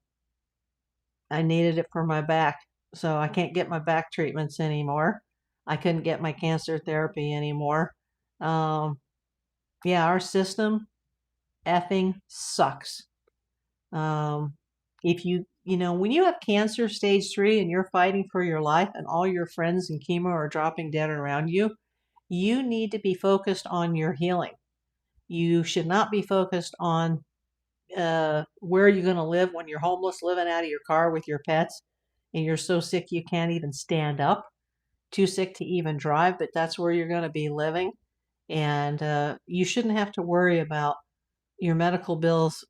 needed it for my back, so I can't get my back treatments anymore. I couldn't get my cancer therapy anymore. Yeah, our system effing sucks. If when you have cancer stage 3 and you're fighting for your life and all your friends in chemo are dropping dead around you, you need to be focused on your healing. You should not be focused on where you're going to live when you're homeless, living out of your car with your pets, and you're so sick you can't even stand up, too sick to even drive, but that's where you're going to be living. And you shouldn't have to worry about your medical bills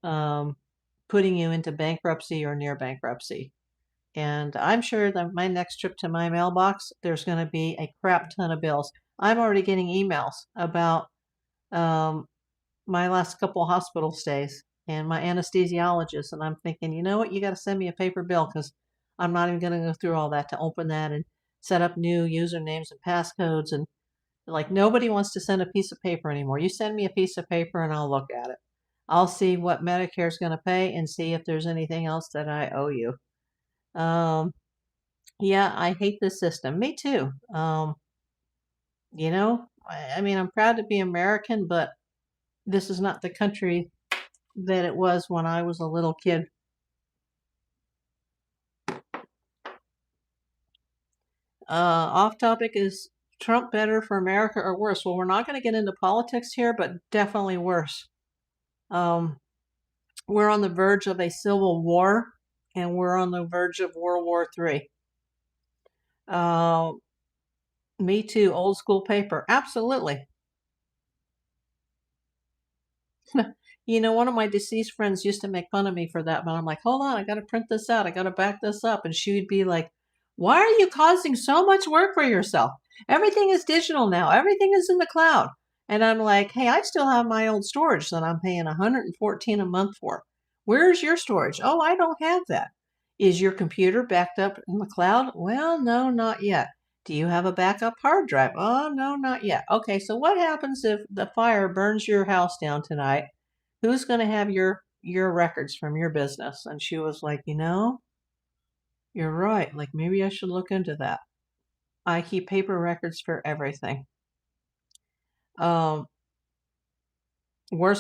putting you into bankruptcy or near bankruptcy. And I'm sure that my next trip to my mailbox, there's going to be a crap ton of bills. I'm already getting emails about my last couple hospital stays and my anesthesiologist. And I'm thinking, you know what? You got to send me a paper bill because I'm not even going to go through all that to open that and set up new usernames and passcodes. And like nobody wants to send a piece of paper anymore. You send me a piece of paper and I'll look at it. I'll see what Medicare's going to pay and see if there's anything else that I owe you. Yeah, I hate this system. Me too. I mean, I'm proud to be American, but this is not the country that it was when I was a little kid. Off topic, is Trump better for America or worse? Well, we're not going to get into politics here, but definitely worse. We're on the verge of a civil war, and we're on the verge of World War III. Me too, old school paper. Absolutely. One of my deceased friends used to make fun of me for that, but I'm like, hold on, I got to print this out. I got to back this up. And she would be like, why are you causing so much work for yourself? Everything is digital now. Everything is in the cloud. And I'm like, hey, I still have my old storage that I'm paying $114 a month for. Where's your storage? Oh, I don't have that. Is your computer backed up in the cloud? Well, no, not yet. Do you have a backup hard drive? Oh, no, not yet. Okay, so what happens if the fire burns your house down tonight? Who's going to have your records from your business? And she was like, you're right. Like, maybe I should look into that. I keep paper records for everything. Worse,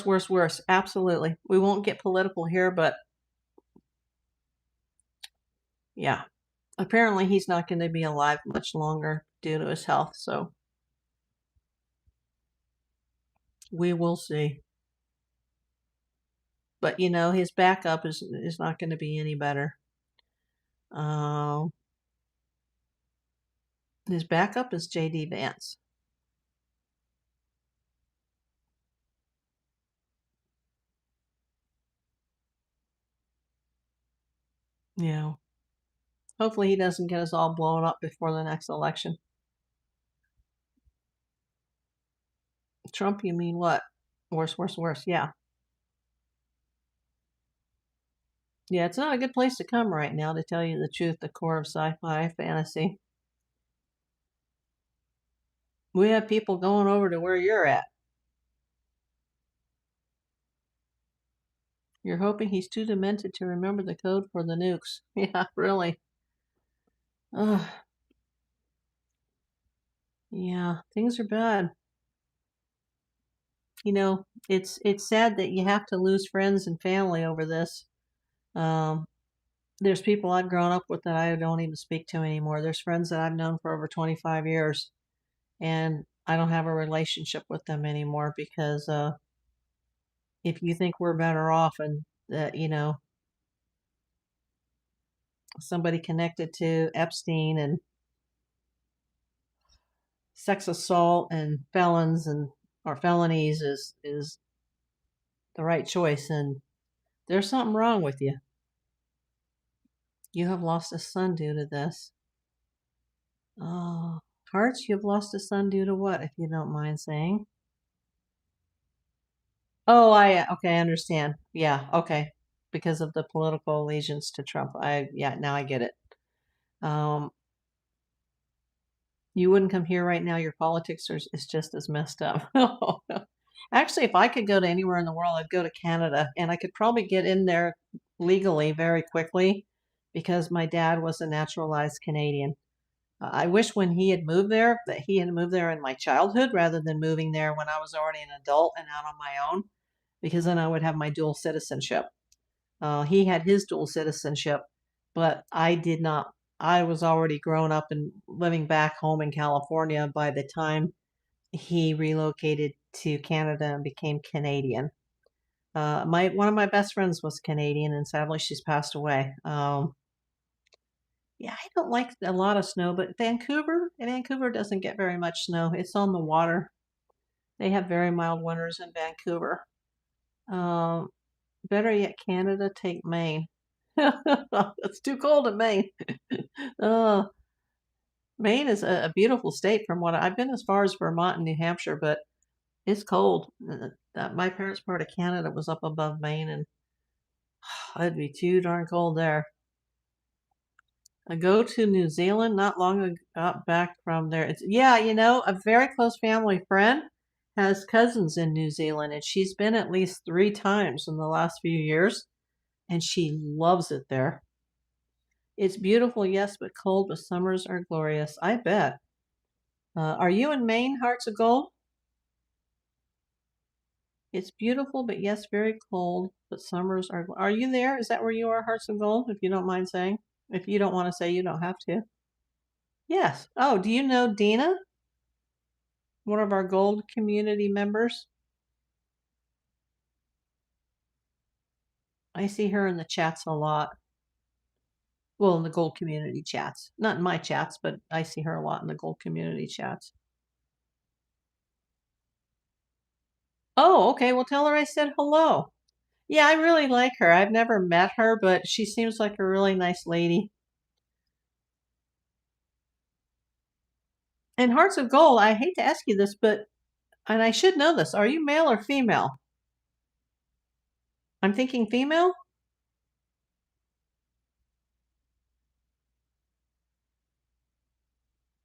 worse, worse. Absolutely. We won't get political here, but yeah. Apparently he's not going to be alive much longer due to his health, so we will see. But his backup is not going to be any better. His backup is J.D. Vance. Yeah. Hopefully he doesn't get us all blown up before the next election. Trump, you mean what? Worse, worse, worse. Yeah. Yeah, it's not a good place to come right now, to tell you the truth, the core of sci-fi fantasy. We have people going over to where you're at. You're hoping he's too demented to remember the code for the nukes. Yeah, really. Ugh. Yeah, things are bad. It's sad that you have to lose friends and family over this. There's people I've grown up with that I don't even speak to anymore. There's friends that I've known for over 25 years, and I don't have a relationship with them anymore because if you think we're better off and that, somebody connected to Epstein and sex assault and felons or felonies is the right choice, and there's something wrong with you. You have lost a son due to this. Oh, Hearts, you've lost a son due to what, if you don't mind saying? Oh, okay, I understand. Yeah, okay. Because of the political allegiance to Trump. Now I get it. You wouldn't come here right now. Your politics is just as messed up. Actually, if I could go to anywhere in the world, I'd go to Canada, and I could probably get in there legally very quickly because my dad was a naturalized Canadian. I wish when he had moved there that he had moved there in my childhood rather than moving there when I was already an adult and out on my own, because then I would have my dual citizenship. He had his dual citizenship, but I did not. I was already grown up and living back home in California by the time he relocated to Canada and became Canadian. One of my best friends was Canadian, and sadly she's passed away. Yeah, I don't like a lot of snow, but Vancouver doesn't get very much snow. It's on the water. They have very mild winters in Vancouver. Better yet, Canada, take Maine. It's too cold in Maine. Maine is a beautiful state from what I've been as far as Vermont and New Hampshire, but It's cold. My parents' part of Canada was up above Maine, and it'd be too darn cold there. I go to New Zealand not long ago, got back from there. Yeah, a very close family friend has cousins in New Zealand, and she's been at least 3 times in the last few years, and she loves it there. It's beautiful, yes, but cold, but summers are glorious. I bet. Are you in Maine, Hearts of Gold? It's beautiful, but yes, very cold, but summers are... Are you there? Is that where you are, Hearts of Gold, if you don't mind saying? If you don't want to say, you don't have to. Yes. Oh, do you know Dina? One of our Gold community members? I see her in the chats a lot. Well, in the Gold community chats. Not in my chats, but I see her a lot in the Gold community chats. Oh, okay. Well, tell her I said hello. Yeah, I really like her. I've never met her, but she seems like a really nice lady. And Hearts of Gold, I hate to ask you this, and I should know this, are you male or female? I'm thinking female?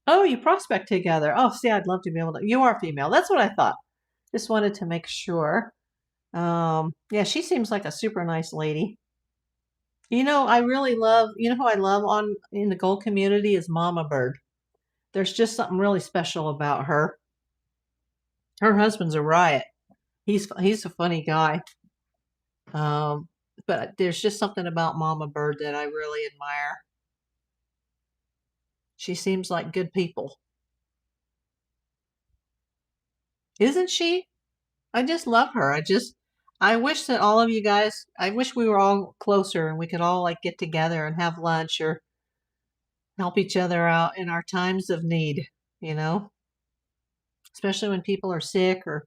Oh, you prospect together. Oh, see, I'd love to be able to. You are female. That's what I thought. Just wanted to make sure. Yeah, she seems like a super nice lady. I really love, who I love in the Gold community is Mama Bird. There's just something really special about her. Her husband's a riot. He's a funny guy. But there's just something about Mama Bird that I really admire. She seems like good people. Isn't she? I just love her. I wish that all of you guys, I wish we were all closer and we could all like get together and have lunch or help each other out in our times of need, especially when people are sick or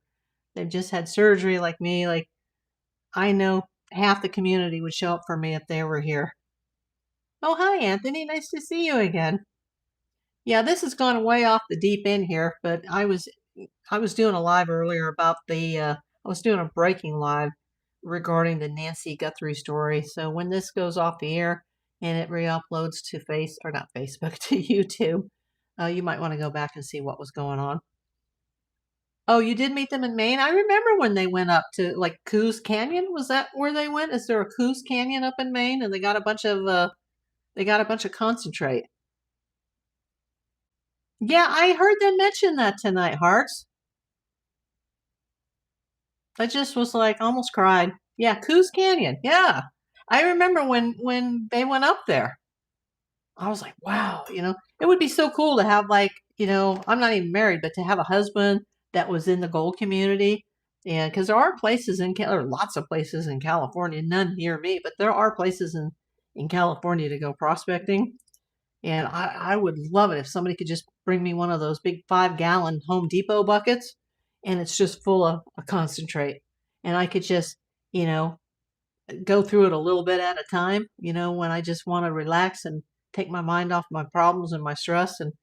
they've just had surgery like me. Like, I know half the community would show up for me if they were here. Oh, hi, Anthony. Nice to see you again. Yeah, this has gone way off the deep end here, but I was doing a live earlier about I was doing a breaking live regarding the Nancy Guthrie story. So when this goes off the air and it re-uploads to not Facebook, to YouTube, you might want to go back and see what was going on. Oh, you did meet them in Maine? I remember when they went up to like Coos Canyon. Was that where they went? Is there a Coos Canyon up in Maine? And they got a bunch of concentrate. Yeah, I heard them mention that tonight, Hearts. I just was like, almost cried. Yeah, Coos Canyon. Yeah. I remember when they went up there. I was like, wow, it would be so cool to have like, I'm not even married, but to have a husband that was in the Gold community. And because there are places there are lots of places in California, none near me, but there are places in California to go prospecting. And I would love it if somebody could just bring me one of those big 5-gallon Home Depot buckets and it's just full of a concentrate. And I could just, go through it a little bit at a time, when I just want to relax and take my mind off my problems and my stress. And,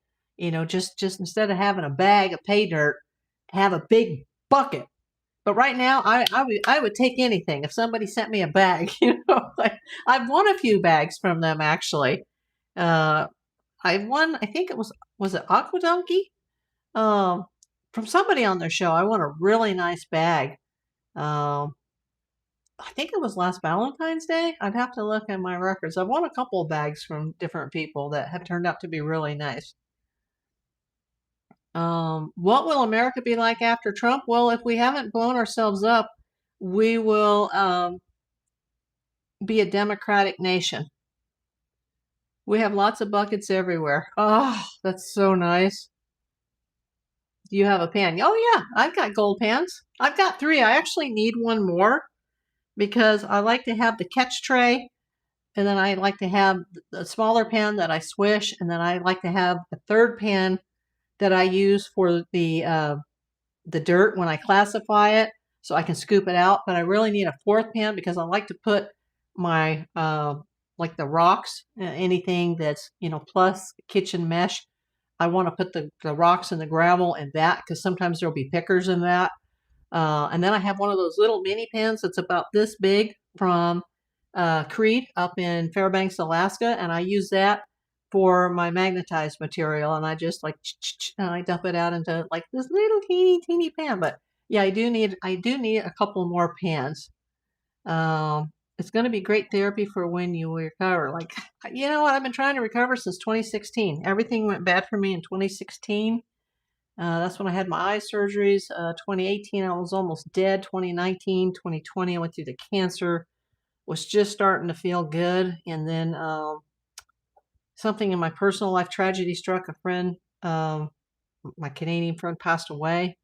just instead of having a bag of pay dirt, have a big bucket. But right now, I would take anything if somebody sent me a bag. Like I've won a few bags from them actually. I won, I think it was it Aqua Donkey? From somebody on their show. I won a really nice bag. I think it was last Valentine's Day. I'd have to look at my records. I've won a couple of bags from different people that have turned out to be really nice. What will America be like after Trump? Well, if we haven't blown ourselves up, we will be a democratic nation. We have lots of buckets everywhere. Oh, that's so nice. Do you have a pan? Oh, yeah, I've got gold pans. I've got 3. I actually need one more because I like to have the catch tray, and then I like to have the smaller pan that I swish, and then I like to have a third pan that I use for the dirt when I classify it, so I can scoop it out. But I really need a 4th pan because I like to put my like the rocks, anything that's plus kitchen mesh. I want to put the rocks and the gravel in that because sometimes there'll be pickers in that. And then I have one of those little mini pens that's about this big from Creed up in Fairbanks, Alaska, and I use that for my magnetized material, and I just like and I dump it out into like this little teeny pan. But yeah, I do need a couple more pans. It's going to be great therapy for when you recover. Like, you know what? I've been trying to recover since 2016. Everything went bad for me in 2016. That's when I had my eye surgeries. 2018, I was almost dead. 2019, 2020, I went through the cancer. Was just starting to feel good. And then something in my personal life, tragedy struck a friend. My Canadian friend passed away.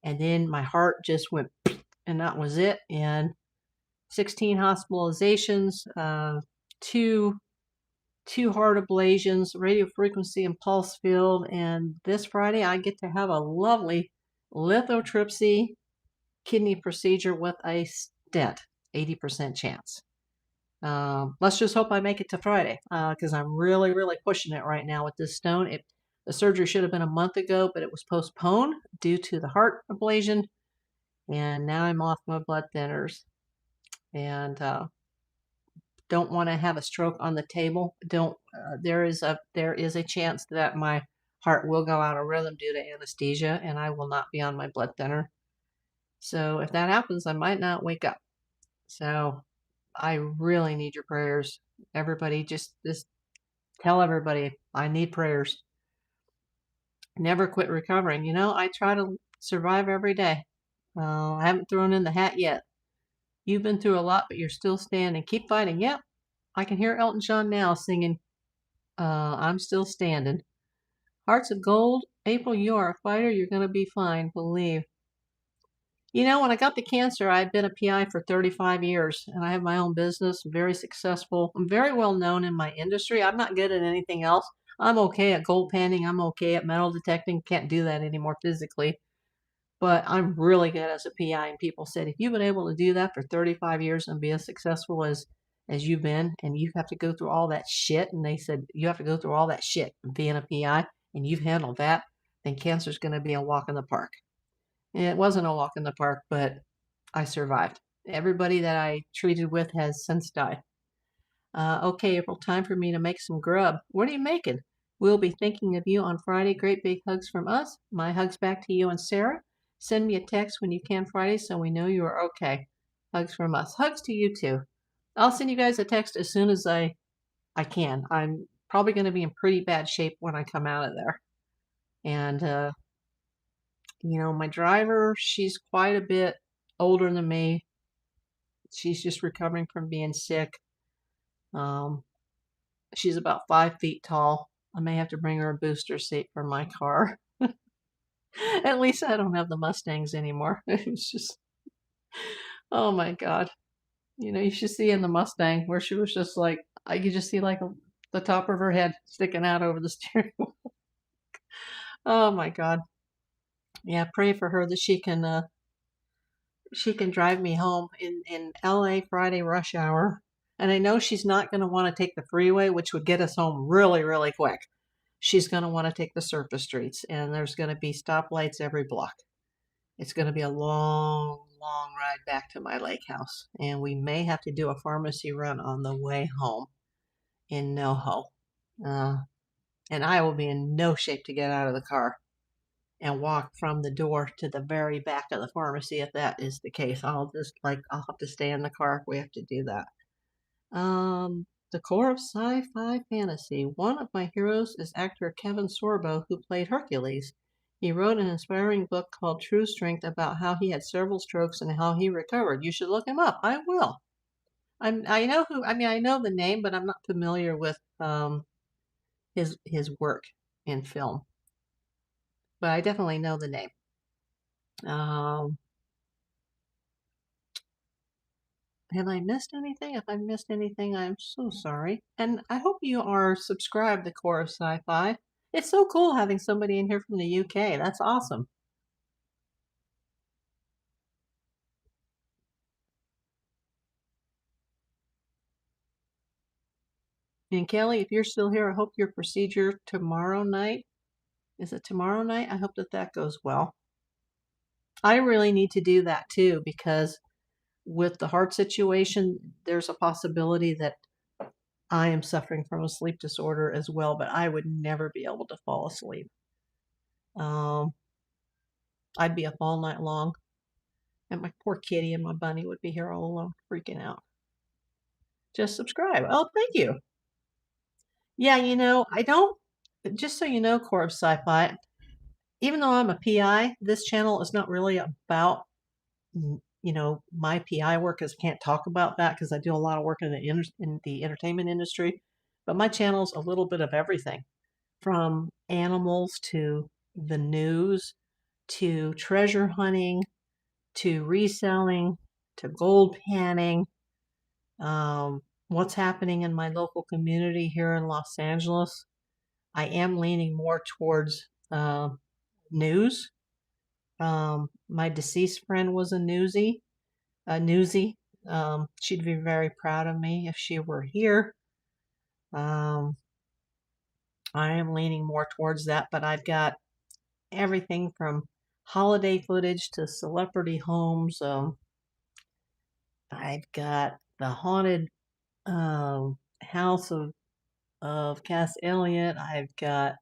And then my heart just went, and that was it. And 16 hospitalizations, two heart ablations, radio frequency and pulse field, and this Friday I get to have a lovely lithotripsy kidney procedure with a stent, 80% chance. Let's just hope I make it to Friday, because I'm really, really pushing it right now with this stone. The surgery should have been a month ago, but it was postponed due to the heart ablation, and now I'm off my blood thinners. And don't want to have a stroke on the table. Don't. There is a chance that my heart will go out of rhythm due to anesthesia, and I will not be on my blood thinner. So if that happens, I might not wake up. So I really need your prayers. Everybody, just tell everybody I need prayers. Never quit recovering. You know, I try to survive every day. I haven't thrown in the hat yet. You've been through a lot, but you're still standing. Keep fighting. Yep. I can hear Elton John now singing, I'm still standing. Hearts of gold. April, you are a fighter. You're going to be fine. Believe. You know, when I got the cancer, I'd been a PI for 35 years, and I have my own business. I'm very successful. I'm very well known in my industry. I'm not good at anything else. I'm okay at gold panning. I'm okay at metal detecting. Can't do that anymore physically. But I'm really good as a PI, and people said, if you've been able to do that for 35 years and be as successful as you've been, and you have to go through all that shit, and they said, you have to go through all that shit being a PI, and you've handled that, then cancer's going to be a walk in the park. And it wasn't a walk in the park, but I survived. Everybody that I treated with has since died. Okay, April, time for me to make some grub. What are you making? We'll be thinking of you on Friday. Great big hugs from us. My hugs back to you and Sarah. Send me a text when you can Friday so we know you are okay. Hugs from us. Hugs to you too. I'll send you guys a text as soon as I can. I'm probably going to be in pretty bad shape when I come out of there. And, you know, my driver, she's quite a bit older than me. She's just recovering from being sick. She's about 5 feet tall. I may have to bring her a booster seat for my car. At least I don't have the Mustangs anymore. It's just, oh my God. You know, you should see in the Mustang where she was just like, I could just see like the top of her head sticking out over the steering wheel. Oh my God. Yeah, pray for her that she can drive me home in LA Friday rush hour. And I know she's not going to want to take the freeway, which would get us home really, really quick. She's going to want to take the surface streets, and there's going to be stoplights every block. It's going to be a long, long ride back to my lake house, and we may have to do a pharmacy run on the way home in NoHo. And I will be in no shape to get out of the car and walk from the door to the very back of the pharmacy if that is the case. I'll have to stay in the car if we have to do that. The core of sci-fi fantasy. One of my heroes is actor Kevin Sorbo, who played Hercules. He wrote an inspiring book called True Strength about how he had several strokes and how he recovered. You should look him up. I will. I know who. I mean, I know the name, but I'm not familiar with his work in film. But I definitely know the name. Have I missed anything? If I missed anything, I'm so sorry. And I hope you are subscribed to Core of Sci-Fi. It's so cool having somebody in here from the UK. That's awesome. And Kelly, if you're still here, I hope your procedure tomorrow night. Is it tomorrow night? I hope that goes well. I really need to do that too, because with the heart situation, there's a possibility that I am suffering from a sleep disorder as well, but I would never be able to fall asleep. I'd be up all night long, and my poor kitty and my bunny would be here all alone, freaking out. Just subscribe. Oh, thank you. Yeah, I don't, just so you know, Core of Sci-Fi, even though I'm a PI, this channel is not really about, my PI work, because I can't talk about that because I do a lot of work in the entertainment industry. But my channel is a little bit of everything, from animals to the news to treasure hunting to reselling to gold panning, what's happening in my local community here in Los Angeles. I am leaning more towards news. My deceased friend was a newsie. She'd be very proud of me if she were here. I am leaning more towards that, but I've got everything from holiday footage to celebrity homes. I've got the haunted house of Cass Elliot. I've got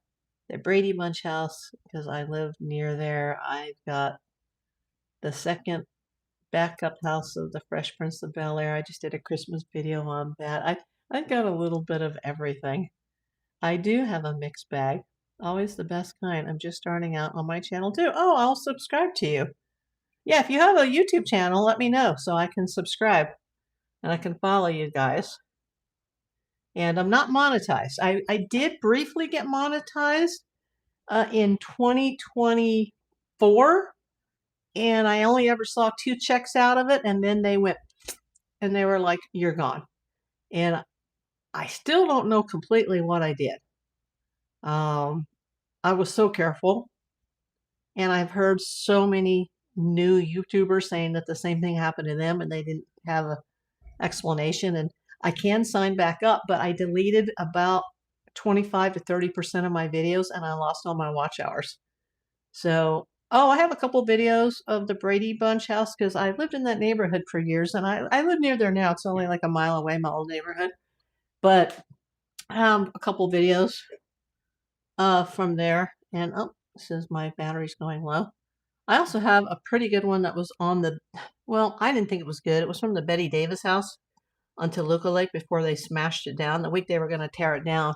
the Brady Bunch house because I live near there. I've got the second backup house of the Fresh Prince of Bel-Air. I just did a Christmas video on that. I've got a little bit of everything. I do have a mixed bag. Always the best kind. I'm just starting out on my channel too. Oh, I'll subscribe to you. Yeah, if you have a YouTube channel, let me know so I can subscribe and I can follow you guys. And I'm not monetized. I did briefly get monetized in 2024, and I only ever saw 2 checks out of it, and then they went, and they were like, you're gone. And I still don't know completely what I did. I was so careful, and I've heard so many new YouTubers saying that the same thing happened to them and they didn't have an explanation. And I can sign back up, but I deleted about 25 to 30% of my videos and I lost all my watch hours. So, I have a couple videos of the Brady Bunch house because I lived in that neighborhood for years, and I live near there now. It's only like a mile away, my old neighborhood. But a couple videos from there. And this is my battery's going low. I also have a pretty good one that was on the, well, I didn't think it was good. It was from the Betty Davis house on Toluca Lake before they smashed it down. The week they were going to tear it down.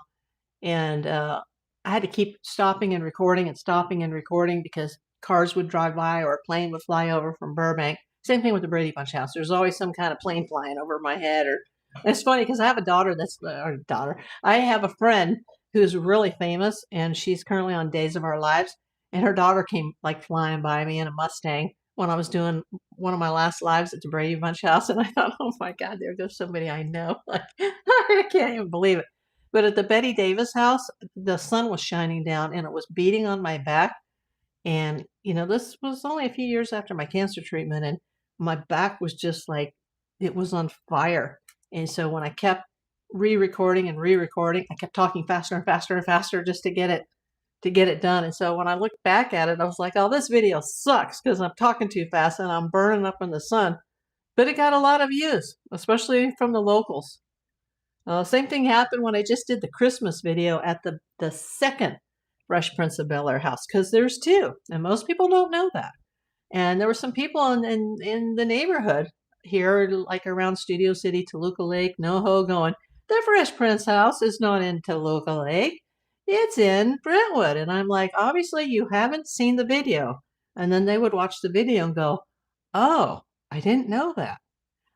And I had to keep stopping and recording because cars would drive by or a plane would fly over from Burbank. Same thing with the Brady Bunch house. There's always some kind of plane flying over my head. Or it's funny because I have a daughter I have a friend who's really famous, and she's currently on Days of Our Lives. And her daughter came like flying by me in a Mustang when I was doing one of my last lives at the Brady Bunch house. And I thought, oh my God, there goes somebody I know. Like, I can't even believe it. But at the Betty Davis house, the sun was shining down and it was beating on my back. And, this was only a few years after my cancer treatment, and my back was just like, it was on fire. And so when I kept re-recording, I kept talking faster and faster and faster just to get it done. And so when I looked back at it, I was like, oh, this video sucks because I'm talking too fast and I'm burning up in the sun. But it got a lot of views, especially from the locals. Same thing happened when I just did the Christmas video at the second Fresh Prince of Bel-Air house, because there's 2, and most people don't know that. And there were some people in the neighborhood here, like around Studio City, Toluca Lake, NoHo, going, the Fresh Prince house is not in Toluca Lake. It's in Brentwood. And I'm like, obviously you haven't seen the video. And then they would watch the video and go, oh, I didn't know that.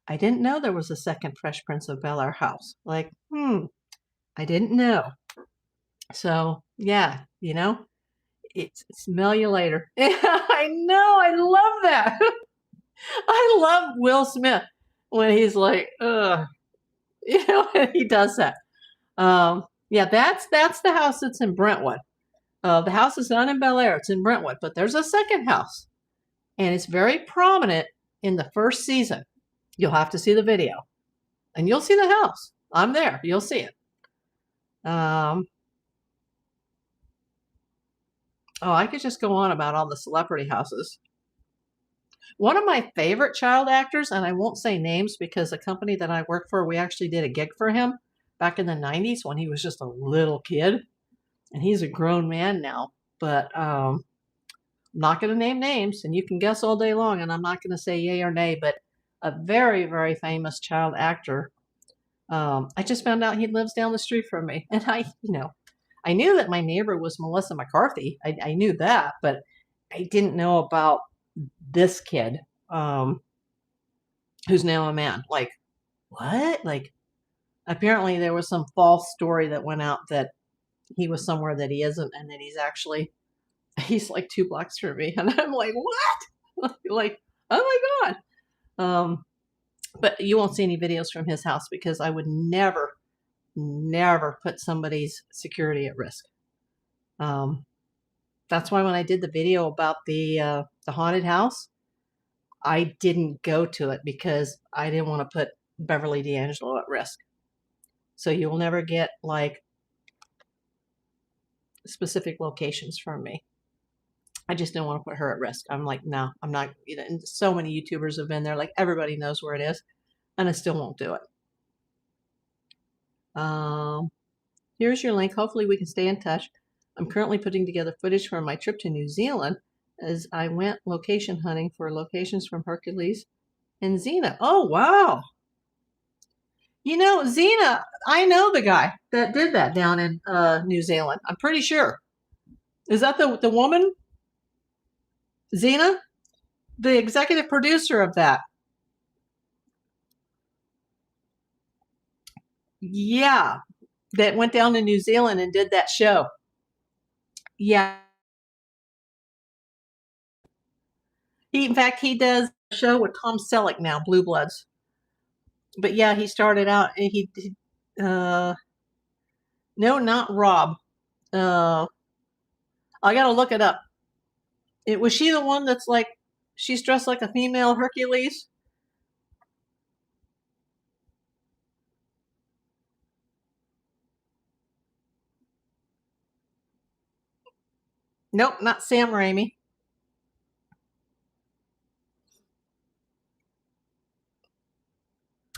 I didn't know there was a second Fresh Prince of Bel-Air house. Like, I didn't know. So, yeah, it's smell you later. I know, I love that. I love Will Smith when he's like, ugh, he does that. Yeah, that's the house that's in Brentwood. The house is not in Bel-Air, it's in Brentwood, but there's a second house, and it's very prominent in the first season. You'll have to see the video, and you'll see the house. I'm there. You'll see it. I could just go on about all the celebrity houses. One of my favorite child actors, and I won't say names because the company that I work for, we actually did a gig for him back in the 90s when he was just a little kid. And he's a grown man now. But I'm not going to name names, and you can guess all day long, and I'm not going to say yay or nay, but a very, very famous child actor. I just found out he lives down the street from me. And I knew that my neighbor was Melissa McCarthy. I knew that, but I didn't know about this kid, who's now a man. Like, what? Like, apparently there was some false story that went out that he was somewhere that he isn't, and that he's like 2 blocks from me. And I'm like, what? Like, oh my God. But you won't see any videos from his house because I would never put somebody's security at risk. That's why when I did the video about the haunted house, I didn't go to it because I didn't want to put Beverly D'Angelo at risk. So you will never get like specific locations from me. I just didn't want to put her at risk. I'm like, no, I'm not. And so many YouTubers have been there. Like, everybody knows where it is, and I still won't do it. Here's your link. Hopefully we can stay in touch. I'm currently putting together footage from my trip to New Zealand as I went location hunting for locations from Hercules and Xena. Oh, wow. Xena, I know the guy that did that down in New Zealand. I'm pretty sure. Is that the woman? Xena? The executive producer of that. Yeah. That went down to New Zealand and did that show. Yeah. In fact, he does a show with Tom Selleck now, Blue Bloods. But yeah, he started out, no, not Rob. I gotta look it up. Was she the one that's like, she's dressed like a female Hercules? Nope, not Sam Raimi.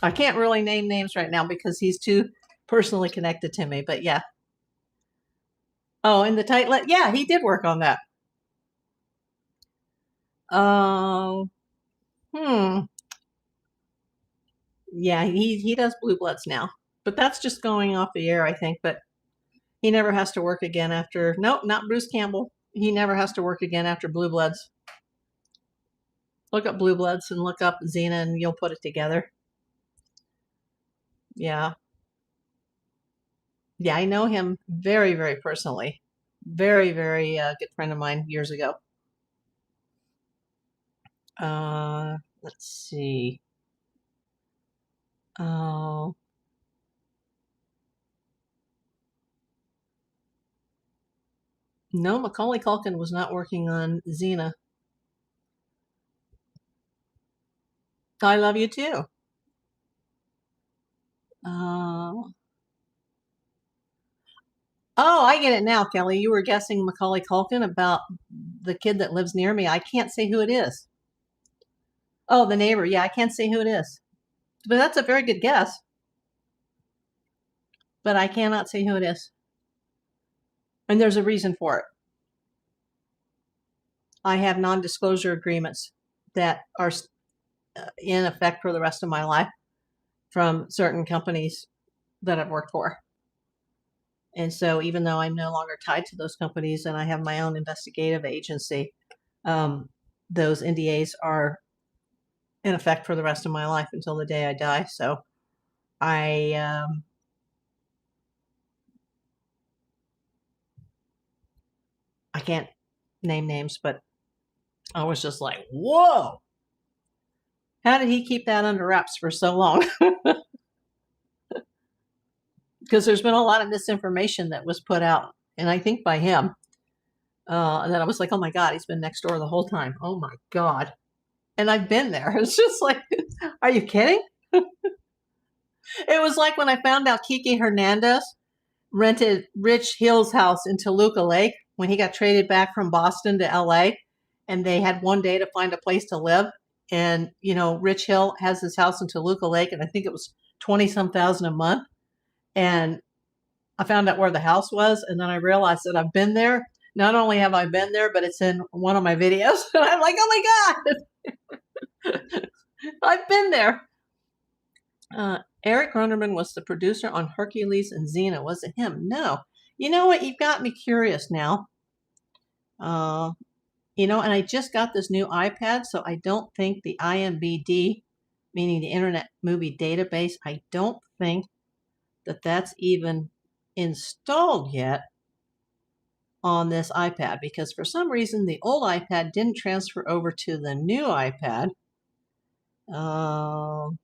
I can't really name names right now because he's too personally connected to me, but yeah. Oh, and the tight yeah, he did work on that. Yeah, he does Blue Bloods now, but that's just going off the air, I think. But he never has to work again after. Nope, not Bruce Campbell. He never has to work again after Blue Bloods. Look up Blue Bloods and look up Xena, and you'll put it together. Yeah. Yeah, I know him very, very personally. Very, very good friend of mine years ago. Let's see. Oh. No, Macaulay Culkin was not working on Xena. I love you too. Oh, I get it now, Kelly. You were guessing Macaulay Culkin about the kid that lives near me. I can't say who it is. Oh, the neighbor. Yeah, I can't say who it is. But that's a very good guess. But I cannot say who it is. And there's a reason for it. I have non-disclosure agreements that are in effect for the rest of my life from certain companies that I've worked for. And so even though I'm no longer tied to those companies and I have my own investigative agency, those NDAs are in effect for the rest of my life until the day I die. So I can't name names, but I was just like, whoa, how did he keep that under wraps for so long? Because there's been a lot of misinformation that was put out, and I think by him. And then I was like, oh my God, he's been next door the whole time. Oh my God. And I've been there. It's just like, are you kidding? It was like when I found out Kiki Hernandez rented Rich Hill's house in Toluca Lake when he got traded back from Boston to LA. and they had one day to find a place to live. And, Rich Hill has his house in Toluca Lake, and I think it was 20-some thousand a month. And I found out where the house was, and then I realized that I've been there. Not only have I been there, but it's in one of my videos. And I'm like, oh my God, I've been there. Eric Grunderman was the producer on Hercules and Xena. Was it him? No. You know what? You've got me curious now. And I just got this new iPad, so I don't think the IMBD, meaning the Internet Movie Database, I don't think that that's even installed yet on this iPad, because for some reason the old iPad didn't transfer over to the new iPad. I'm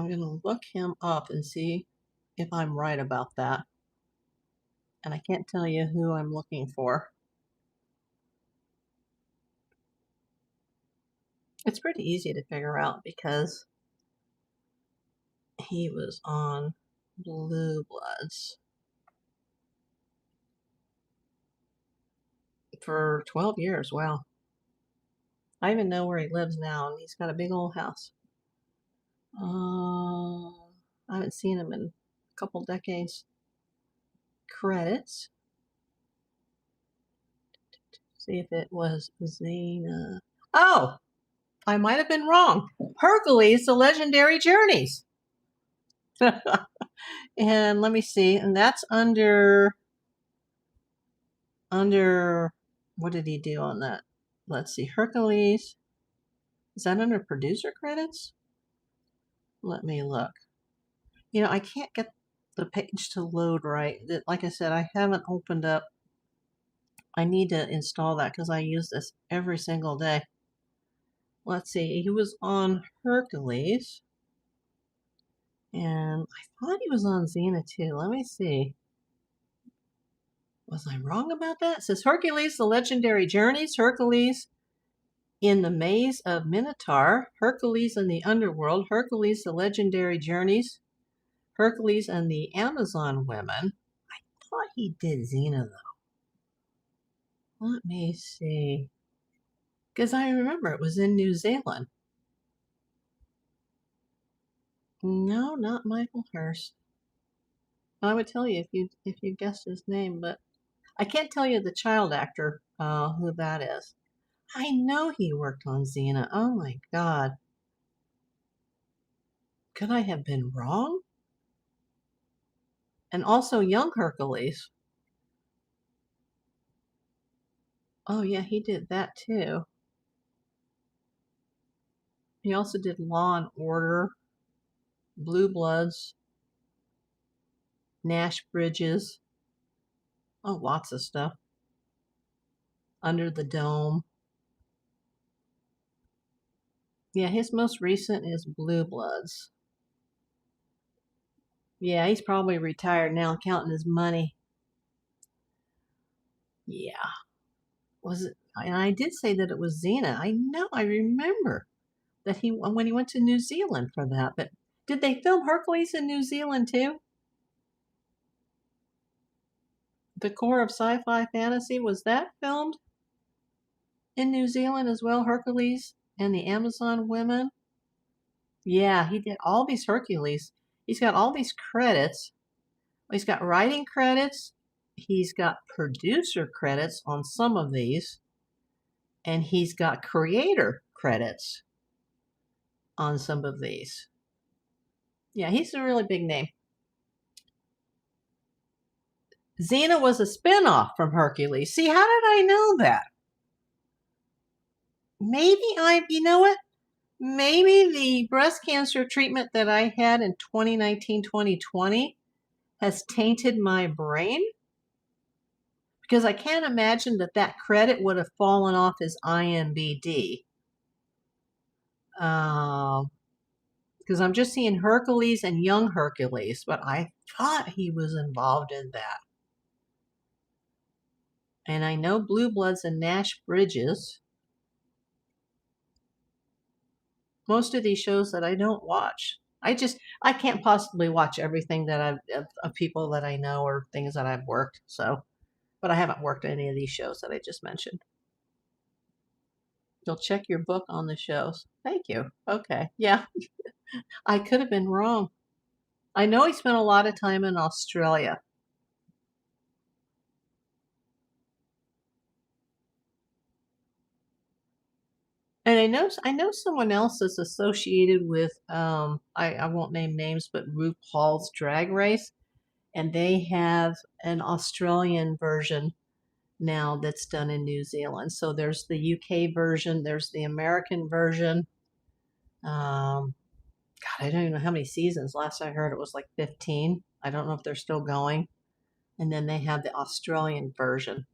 going to look him up and see if I'm right about that. And I can't tell you who I'm looking for. It's pretty easy to figure out because he was on Blue Bloods for 12 years. Wow. I even know where he lives now, and he's got a big old house. I haven't seen him in a couple decades. Credits. See if it was Xena. Oh, I might have been wrong. Hercules, The Legendary Journeys. And let me see. And that's under, what did he do on that? Let's see. Hercules. Is that under producer credits? Let me look. I can't get the page to load right. Like I said, I haven't opened up. I need to install that because I use this every single day. Let's see. He was on Hercules. And I thought he was on Xena too. Let me see. Was I wrong about that? It says Hercules, The Legendary Journeys, Hercules in the Maze of Minotaur, Hercules in the Underworld, Hercules, The Legendary Journeys, Hercules and the Amazon Women. I thought he did Xena, though. Let me see. Because I remember it was in New Zealand. No, not Michael Hurst. I would tell you if you guessed his name, but I can't tell you the child actor who that is. I know he worked on Xena. Oh my God. Could I have been wrong? And also Young Hercules. Oh yeah, he did that too. He also did Law and Order, Blue Bloods, Nash Bridges. Oh, lots of stuff. Under the Dome. Yeah, his most recent is Blue Bloods. Yeah, he's probably retired now, counting his money. Yeah. Was it? And I did say that it was Xena. I know, I remember that when he went to New Zealand for that. But did they film Hercules in New Zealand too? The Core of Sci-Fi Fantasy, was that filmed in New Zealand as well? Hercules and the Amazon Women? Yeah, he did all these Hercules. He's got all these credits. He's got writing credits. He's got producer credits on some of these. And he's got creator credits on some of these. Yeah, he's a really big name. Xena was a spinoff from Hercules. See, how did I know that? Maybe you know what? Maybe the breast cancer treatment that I had in 2019, 2020 has tainted my brain. Because I can't imagine that credit would have fallen off his IMBD. Because I'm just seeing Hercules and Young Hercules, but I thought he was involved in that. And I know Blue Bloods and Nash Bridges. Most of these shows that I don't watch. I can't possibly watch everything that of people that I know or things that I've worked. So, but I haven't worked any of these shows that I just mentioned. You'll check your book on the shows. Thank you. Okay. Yeah, I could have been wrong. I know he spent a lot of time in Australia. And I know someone else is associated with I won't name names, but RuPaul's Drag Race, and they have an Australian version now that's done in New Zealand. So there's the UK version, there's the American version. God, I don't even know how many seasons. Last I heard it was like 15. I don't know if they're still going. And then they have the Australian version.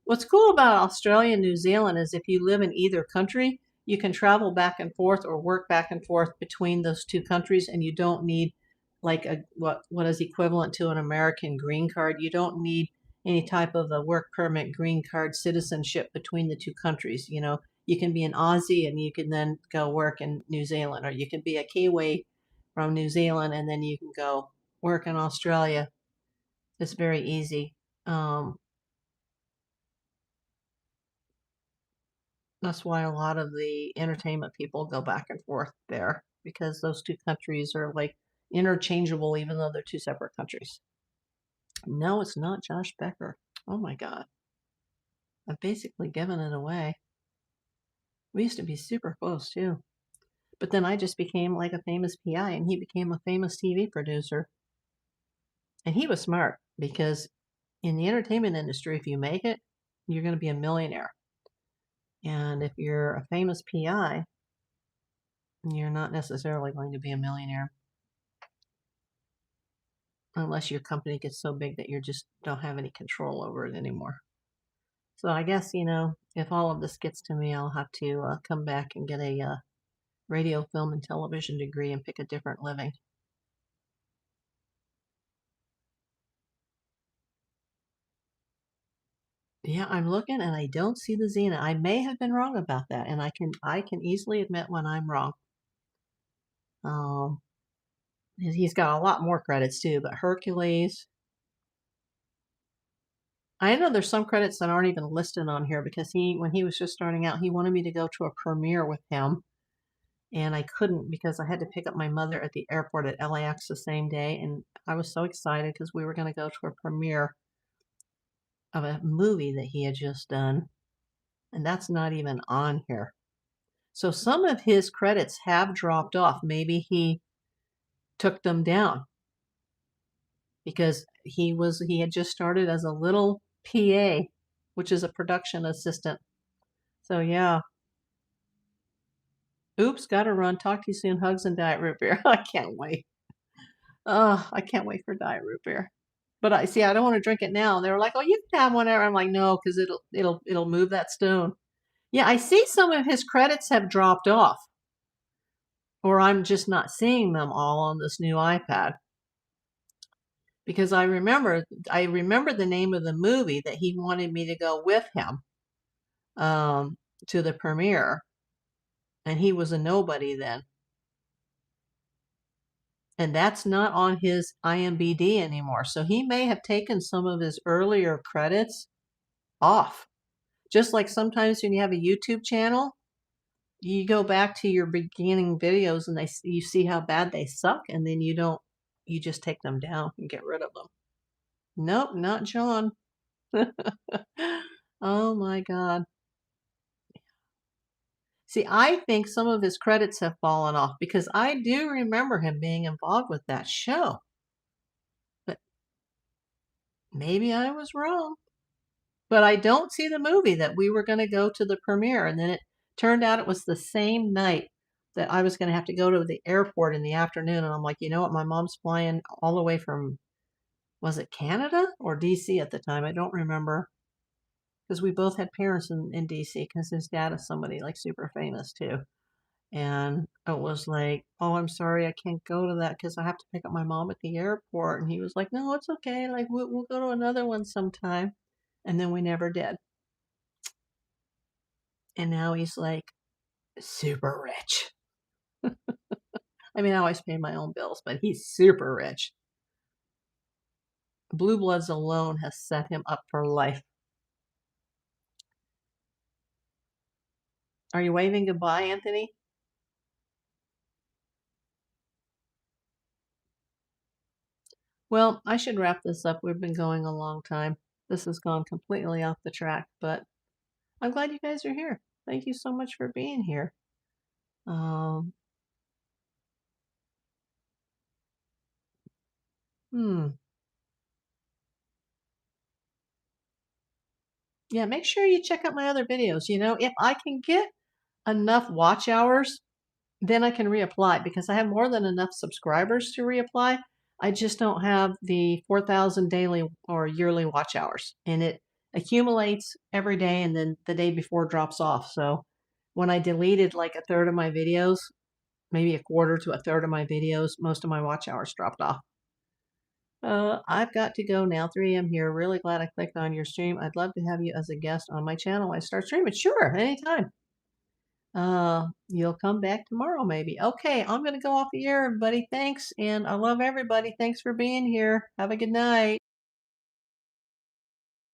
What's cool about Australia and New Zealand is if you live in either country, you can travel back and forth or work back and forth between those two countries, and you don't need like a what is equivalent to an American green card. You don't need any type of a work permit, green card, citizenship between the two countries. You know, you can be an Aussie and you can then go work in New Zealand, or you can be a Kiwi from New Zealand and then you can go work in Australia. It's very easy. Um, That's why a lot of the entertainment people go back and forth there because those two countries are like interchangeable, even though they're two separate countries. No, it's not Josh Becker. Oh my God. I've basically given it away. We used to be super close too. But then I just became like a famous PI and he became a famous TV producer. And he was smart because in the entertainment industry, if you make it, you're going to be a millionaire. And if you're a famous PI, you're not necessarily going to be a millionaire unless your company gets so big that you just don't have any control over it anymore. So I guess, you know, if all of this gets to me, I'll have to come back and get a radio, film, and television degree and pick a different living. Yeah, I'm looking and I don't see the Xena. I may have been wrong about that, and I can easily admit when I'm wrong. Um, he's got a lot more credits too, but Hercules. I know there's some credits that aren't even listed on here because when he was just starting out, he wanted me to go to a premiere with him, and I couldn't because I had to pick up my mother at the airport at LAX the same day, and I was so excited because we were going to go to a premiere of a movie that he had just done, and that's not even on here. So some of his credits have dropped off. Maybe he took them down because he had just started as a little PA, which is a production assistant. So yeah. Oops, gotta run. Talk to you soon. Hugs and diet root beer. I can't wait. Oh, I can't wait for diet root beer. But I see I don't want to drink it now. They were like, "Oh, you can have one." I'm like, "No, because it'll move that stone." Yeah, I see some of his credits have dropped off, or I'm just not seeing them all on this new iPad. Because I remember the name of the movie that he wanted me to go with him um, to the premiere, and he was a nobody then. And that's not on his IMDb anymore. So he may have taken some of his earlier credits off. Just like sometimes when you have a YouTube channel, you go back to your beginning videos and you see how bad they suck, and then you just take them down and get rid of them. Nope, not John. Oh my God. See, I think some of his credits have fallen off because I do remember him being involved with that show. But maybe I was wrong. But I don't see the movie that we were going to go to the premiere. And then it turned out it was the same night that I was going to have to go to the airport in the afternoon. And I'm like, you know what? My mom's flying all the way from, was it Canada or DC at the time? I don't remember. Because we both had parents in DC because his dad is somebody like super famous too. And it was like, oh, I'm sorry, I can't go to that because I have to pick up my mom at the airport. And he was like, no, it's okay. Like, we'll go to another one sometime. And then we never did. And now he's like super rich. I mean, I always pay my own bills, but he's super rich. Blue Bloods alone has set him up for life. Are you waving goodbye, Anthony? Well, I should wrap this up. We've been going a long time. This has gone completely off the track, but I'm glad you guys are here. Thank you so much for being here. Um, Yeah, make sure you check out my other videos. You know, if I can get enough watch hours, then I can reapply because I have more than enough subscribers to reapply. I just don't have the 4,000 daily or yearly watch hours, and it accumulates every day, and then the day before drops off. So when I deleted like a third of my videos, maybe a quarter to a third of my videos, most of my watch hours dropped off. I've got to go now. 3 a.m. here. Really glad I clicked on your stream. I'd love to have you as a guest on my channel. I start streaming. Sure, anytime. You'll come back tomorrow, maybe. Okay, I'm gonna go off the air, everybody. Thanks, and I love everybody. Thanks for being here. Have a good night.